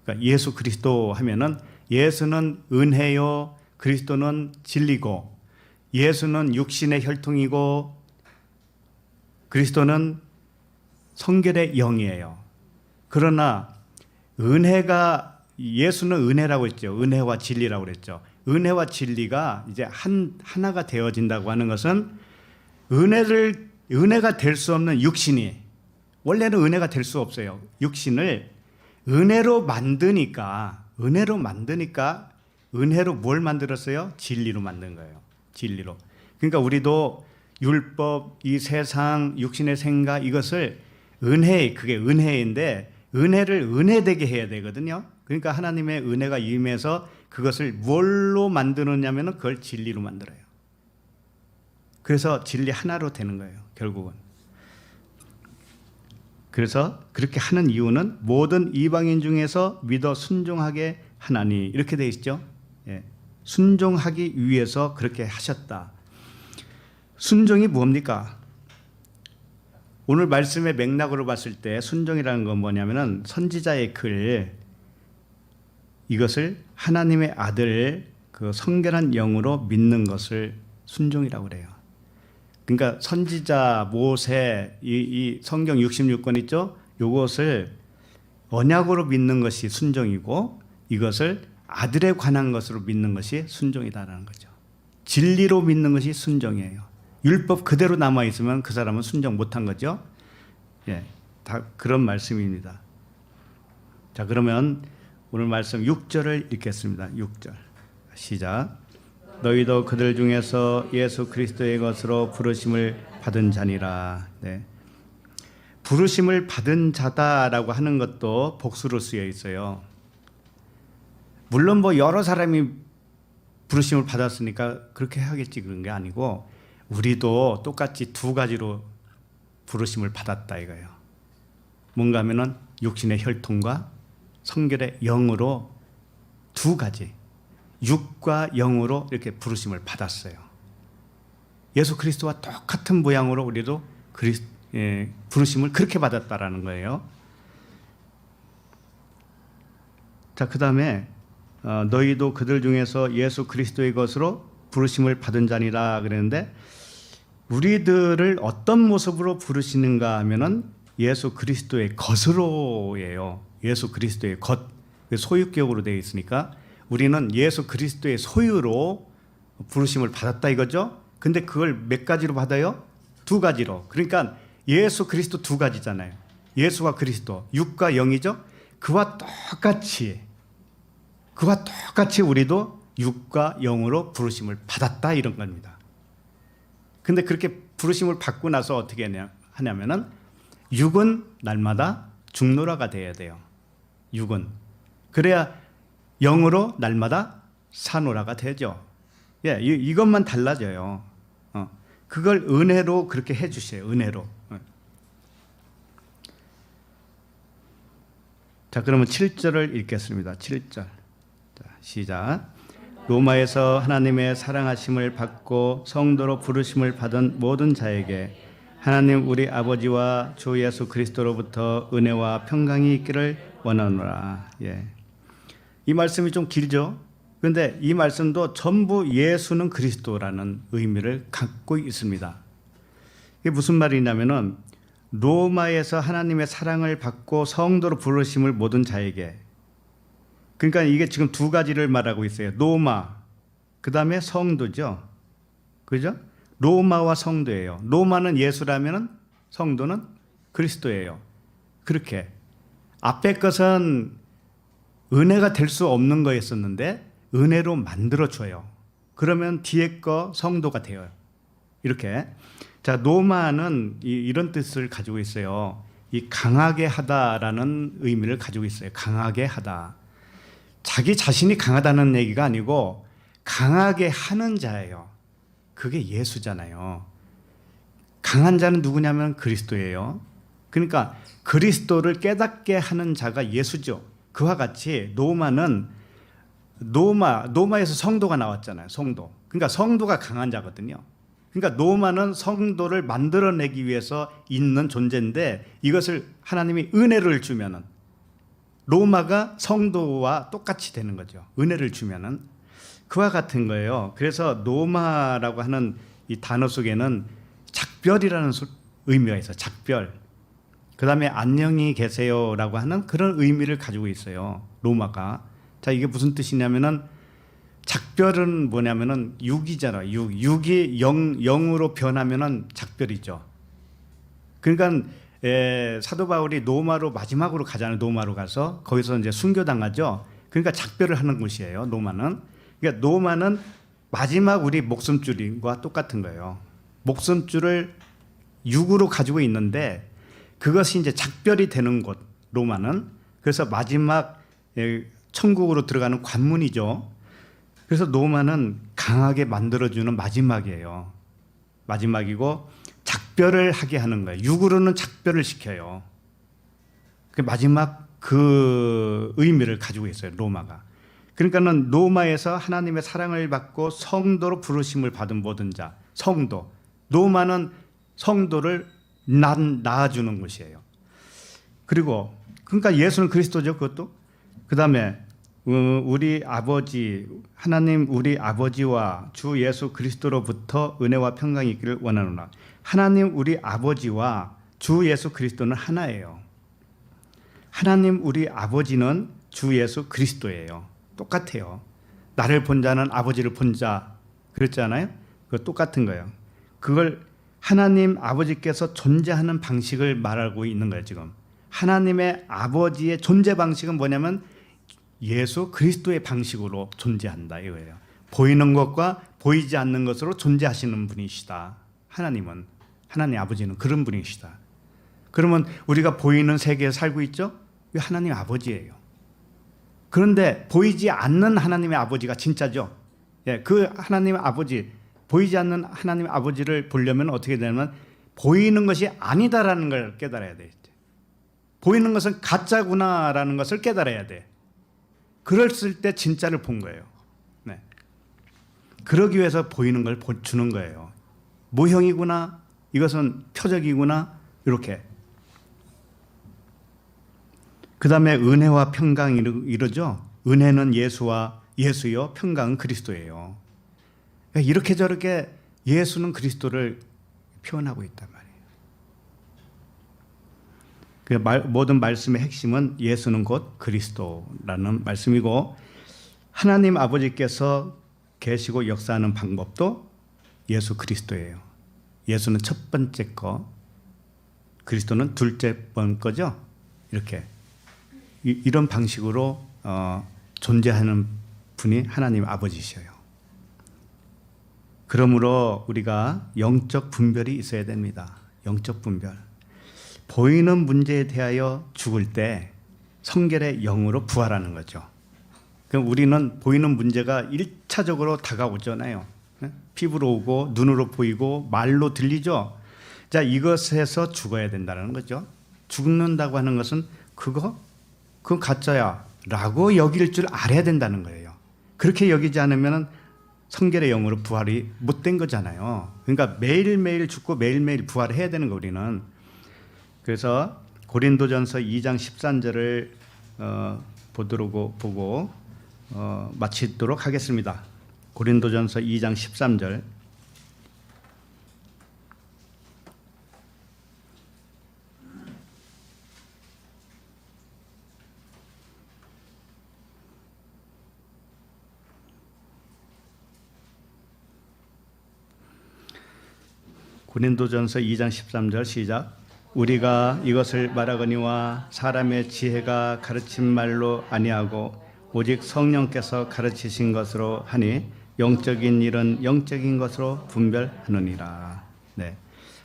그러니까 예수 그리스도 하면은 예수는 은혜요, 그리스도는 진리고, 예수는 육신의 혈통이고, 그리스도는 성결의 영이에요. 그러나 예수는 은혜라고 했죠. 은혜와 진리라고 그랬죠. 은혜와 진리가 이제 하나가 되어진다고 하는 것은 은혜가 될 수 없는 육신이 원래는 은혜가 될 수 없어요. 육신을 은혜로 만드니까 은혜로 뭘 만들었어요? 진리로 만든 거예요. 진리로. 그러니까 우리도 율법, 이 세상, 육신의 생각 이것을 그게 은혜인데 은혜를 은혜되게 해야 되거든요. 그러니까 하나님의 은혜가 임해서 그것을 뭘로 만드느냐면 그걸 진리로 만들어요. 그래서 진리 하나로 되는 거예요. 결국은. 그래서 그렇게 하는 이유는 모든 이방인 중에서 믿어 순종하게 하나니 이렇게 되어 있죠. 예. 순종하기 위해서 그렇게 하셨다. 순종이 뭡니까? 오늘 말씀의 맥락으로 봤을 때 순종이라는 건 뭐냐면은 선지자의 글 이것을 하나님의 아들 그 성결한 영으로 믿는 것을 순종이라고 그래요. 그러니까 선지자 모세 이 성경 66권 있죠? 이것을 언약으로 믿는 것이 순종이고 이것을 아들에 관한 것으로 믿는 것이 순종이다라는 거죠. 진리로 믿는 것이 순종이에요. 율법 그대로 남아 있으면 그 사람은 순종 못한 거죠. 예, 다 그런 말씀입니다. 자, 그러면 오늘 말씀 6절을 읽겠습니다. 6절 시작. 너희도 그들 중에서 예수 그리스도의 것으로 부르심을 받은 자니라. 네. 부르심을 받은 자다라고 하는 것도 복수로 쓰여 있어요. 물론 뭐 여러 사람이 부르심을 받았으니까 그렇게 해야겠지 그런 게 아니고 우리도 똑같이 두 가지로 부르심을 받았다 이거예요. 뭔가 하면은 육신의 혈통과 성결의 영으로 두 가지, 육과 영으로 이렇게 부르심을 받았어요. 예수 그리스도와 똑같은 모양으로 우리도 부르심을 그렇게 받았다라는 거예요. 자, 그 다음에 너희도 그들 중에서 예수 그리스도의 것으로 부르심을 받은 자니라 그랬는데 우리들을 어떤 모습으로 부르시는가 하면은 예수 그리스도의 것으로예요. 예수 그리스도의 것, 소유격으로 되어 있으니까 우리는 예수 그리스도의 소유로 부르심을 받았다 이거죠. 근데 그걸 몇 가지로 받아요? 두 가지로. 그러니까 예수 그리스도 두 가지잖아요. 예수와 그리스도, 육과 영이죠. 그와 똑같이 우리도 육과 영으로 부르심을 받았다 이런 겁니다. 근데 그렇게 부르심을 받고 나서 어떻게 하냐면은 육은 날마다 죽노라가 돼야 돼요. 육은. 그래야 영으로 날마다 사노라가 되죠. 예, 이것만 달라져요. 그걸 은혜로 그렇게 해주세요. 은혜로. 자, 그러면 7절을 읽겠습니다. 7절. 자, 시작. 로마에서 하나님의 사랑하심을 받고 성도로 부르심을 받은 모든 자에게 하나님 우리 아버지와 주 예수 그리스도로부터 은혜와 평강이 있기를 원하노라. 예. 이 말씀이 좀 길죠. 그런데 이 말씀도 전부 예수는 그리스도라는 의미를 갖고 있습니다. 이게 무슨 말이냐면은 로마에서 하나님의 사랑을 받고 성도로 부르심을 모든 자에게. 그러니까 이게 지금 두 가지를 말하고 있어요. 로마, 그 다음에 성도죠. 그죠? 로마와 성도예요. 로마는 예수라면 성도는 그리스도예요. 그렇게. 앞에 것은 은혜가 될 수 없는 거였었는데 은혜로 만들어줘요. 그러면 뒤에 거 성도가 돼요. 이렇게. 자, 로마는 이런 뜻을 가지고 있어요. 이 강하게 하다라는 의미를 가지고 있어요. 강하게 하다. 자기 자신이 강하다는 얘기가 아니고 강하게 하는 자예요. 그게 예수잖아요. 강한 자는 누구냐면 그리스도예요. 그러니까 그리스도를 깨닫게 하는 자가 예수죠. 그와 같이 로마에서 성도가 나왔잖아요. 성도. 그러니까 성도가 강한 자거든요. 그러니까 로마는 성도를 만들어내기 위해서 있는 존재인데 이것을 하나님이 은혜를 주면은 로마가 성도와 똑같이 되는 거죠. 은혜를 주면은 그와 같은 거예요. 그래서 로마라고 하는 이 단어 속에는 작별이라는 의미가 있어요. 작별. 그 다음에 안녕히 계세요라고 하는 그런 의미를 가지고 있어요. 로마가. 자, 이게 무슨 뜻이냐면은 작별은 뭐냐면은 육이잖아요. 육이 영으로 변하면은 작별이죠. 그러니까 사도 바울이 로마로 마지막으로 가잖아요. 로마로 가서 거기서 이제 순교당하죠. 그러니까 작별을 하는 곳이에요. 로마는. 그러니까 로마는 마지막 우리 목숨줄과 똑같은 거예요. 목숨줄을 육으로 가지고 있는데 그것이 이제 작별이 되는 곳, 로마는. 그래서 마지막 천국으로 들어가는 관문이죠. 그래서 로마는 강하게 만들어주는 마지막이에요. 마지막이고 작별을 하게 하는 거예요. 육으로는 작별을 시켜요. 마지막 그 의미를 가지고 있어요. 로마가. 그러니까는 로마에서 하나님의 사랑을 받고 성도로 부르심을 받은 모든 자, 성도. 로마는 성도를 낳아주는 곳이에요. 그리고 그러니까 예수는 그리스도죠. 그것도. 그 다음에 우리 아버지 하나님 우리 아버지와 주 예수 그리스도로부터 은혜와 평강이 있기를 원하노라. 하나님 우리 아버지와 주 예수 그리스도는 하나예요. 하나님 우리 아버지는 주 예수 그리스도예요. 똑같아요. 나를 본 자는 아버지를 본 자 그랬잖아요. 그거 똑같은 거예요. 그걸 하나님 아버지께서 존재하는 방식을 말하고 있는 거예요. 지금 하나님의 아버지의 존재 방식은 뭐냐면 예수 그리스도의 방식으로 존재한다 이거예요. 보이는 것과 보이지 않는 것으로 존재하시는 분이시다. 하나님은, 하나님 아버지는 그런 분이시다. 그러면 우리가 보이는 세계에 살고 있죠? 이 하나님 아버지예요. 그런데 보이지 않는 하나님의 아버지가 진짜죠. 예, 그 하나님 아버지, 보이지 않는 하나님 아버지를 보려면 어떻게 되냐면 보이는 것이 아니다라는 걸 깨달아야 돼. 보이는 것은 가짜구나라는 것을 깨달아야 돼. 그랬을 때 진짜를 본 거예요. 네. 그러기 위해서 보이는 걸 주는 거예요. 모형이구나, 이것은 표적이구나, 이렇게. 그 다음에 은혜와 평강이 이러죠. 은혜는 예수요, 평강은 그리스도예요. 그러니까 이렇게 저렇게 예수는 그리스도를 표현하고 있단 말이에요. 그 모든 말씀의 핵심은 예수는 곧 그리스도라는 말씀이고, 하나님 아버지께서 계시고 역사하는 방법도 예수 그리스도예요. 예수는 첫 번째 거, 그리스도는 둘째 번 거죠. 이렇게 이런 방식으로 존재하는 분이 하나님 아버지셔요. 그러므로 우리가 영적 분별이 있어야 됩니다. 영적 분별. 보이는 문제에 대하여 죽을 때 성결의 영으로 부활하는 거죠. 그럼 우리는 보이는 문제가 1차적으로 다가오잖아요. 피부로 오고 눈으로 보이고 말로 들리죠. 자, 이것에서 죽어야 된다는 거죠. 죽는다고 하는 것은 그건 가짜야 라고 여길 줄 알아야 된다는 거예요. 그렇게 여기지 않으면 성결의 영으로 부활이 못된 거잖아요. 그러니까 매일매일 죽고 매일매일 부활해야 되는 거 우리는. 그래서 고린도전서 2장 13절을 보고 마치도록 하겠습니다. 고린도전서 2장 13절. 고린도전서 2장 13절 시작. 우리가 이것을 말하거니와 사람의 지혜가 가르친 말로 아니하고 오직 성령께서 가르치신 것으로 하니 영적인 일은 영적인 것으로 분별하느니라. 네.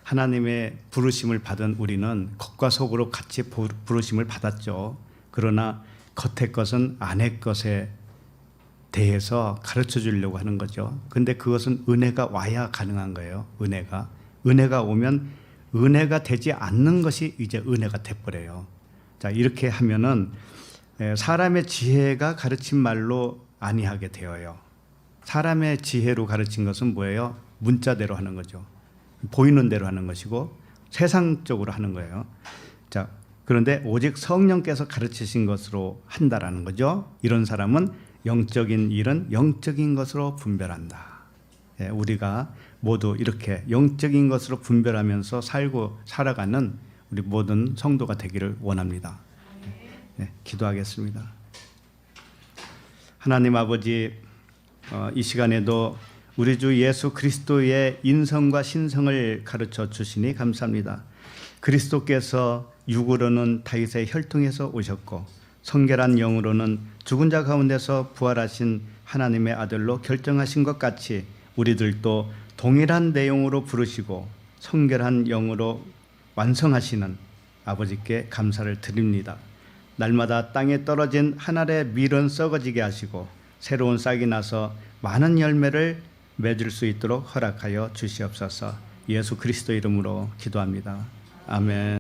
하나님의 부르심을 받은 우리는 겉과 속으로 같이 부르심을 받았죠. 그러나 겉의 것은 안의 것에 대해서 가르쳐 주려고 하는 거죠. 근데 그것은 은혜가 와야 가능한 거예요. 은혜가 오면 은혜가 되지 않는 것이 이제 은혜가 돼버려요. 자, 이렇게 하면은 사람의 지혜가 가르친 말로 아니하게 되어요. 사람의 지혜로 가르친 것은 뭐예요? 문자대로 하는 거죠. 보이는 대로 하는 것이고 세상적으로 하는 거예요. 자, 그런데 오직 성령께서 가르치신 것으로 한다라는 거죠. 이런 사람은 영적인 일은 영적인 것으로 분별한다. 우리가 모두 이렇게 영적인 것으로 분별하면서 살아가는 우리 모든 성도가 되기를 원합니다. 네, 기도하겠습니다. 하나님 아버지, 이 시간에도 우리 주 예수 그리스도의 인성과 신성을 가르쳐 주시니 감사합니다. 그리스도께서 육으로는 다윗의 혈통에서 오셨고 성결한 영으로는 죽은 자 가운데서 부활하신 하나님의 아들로 결정하신 것 같이 우리들도 동일한 내용으로 부르시고 성결한 영으로 완성하시는 아버지께 감사를 드립니다. 날마다 땅에 떨어진 한 알의 밀은 썩어지게 하시고 새로운 싹이 나서 많은 열매를 맺을 수 있도록 허락하여 주시옵소서. 예수 그리스도 이름으로 기도합니다. 아멘.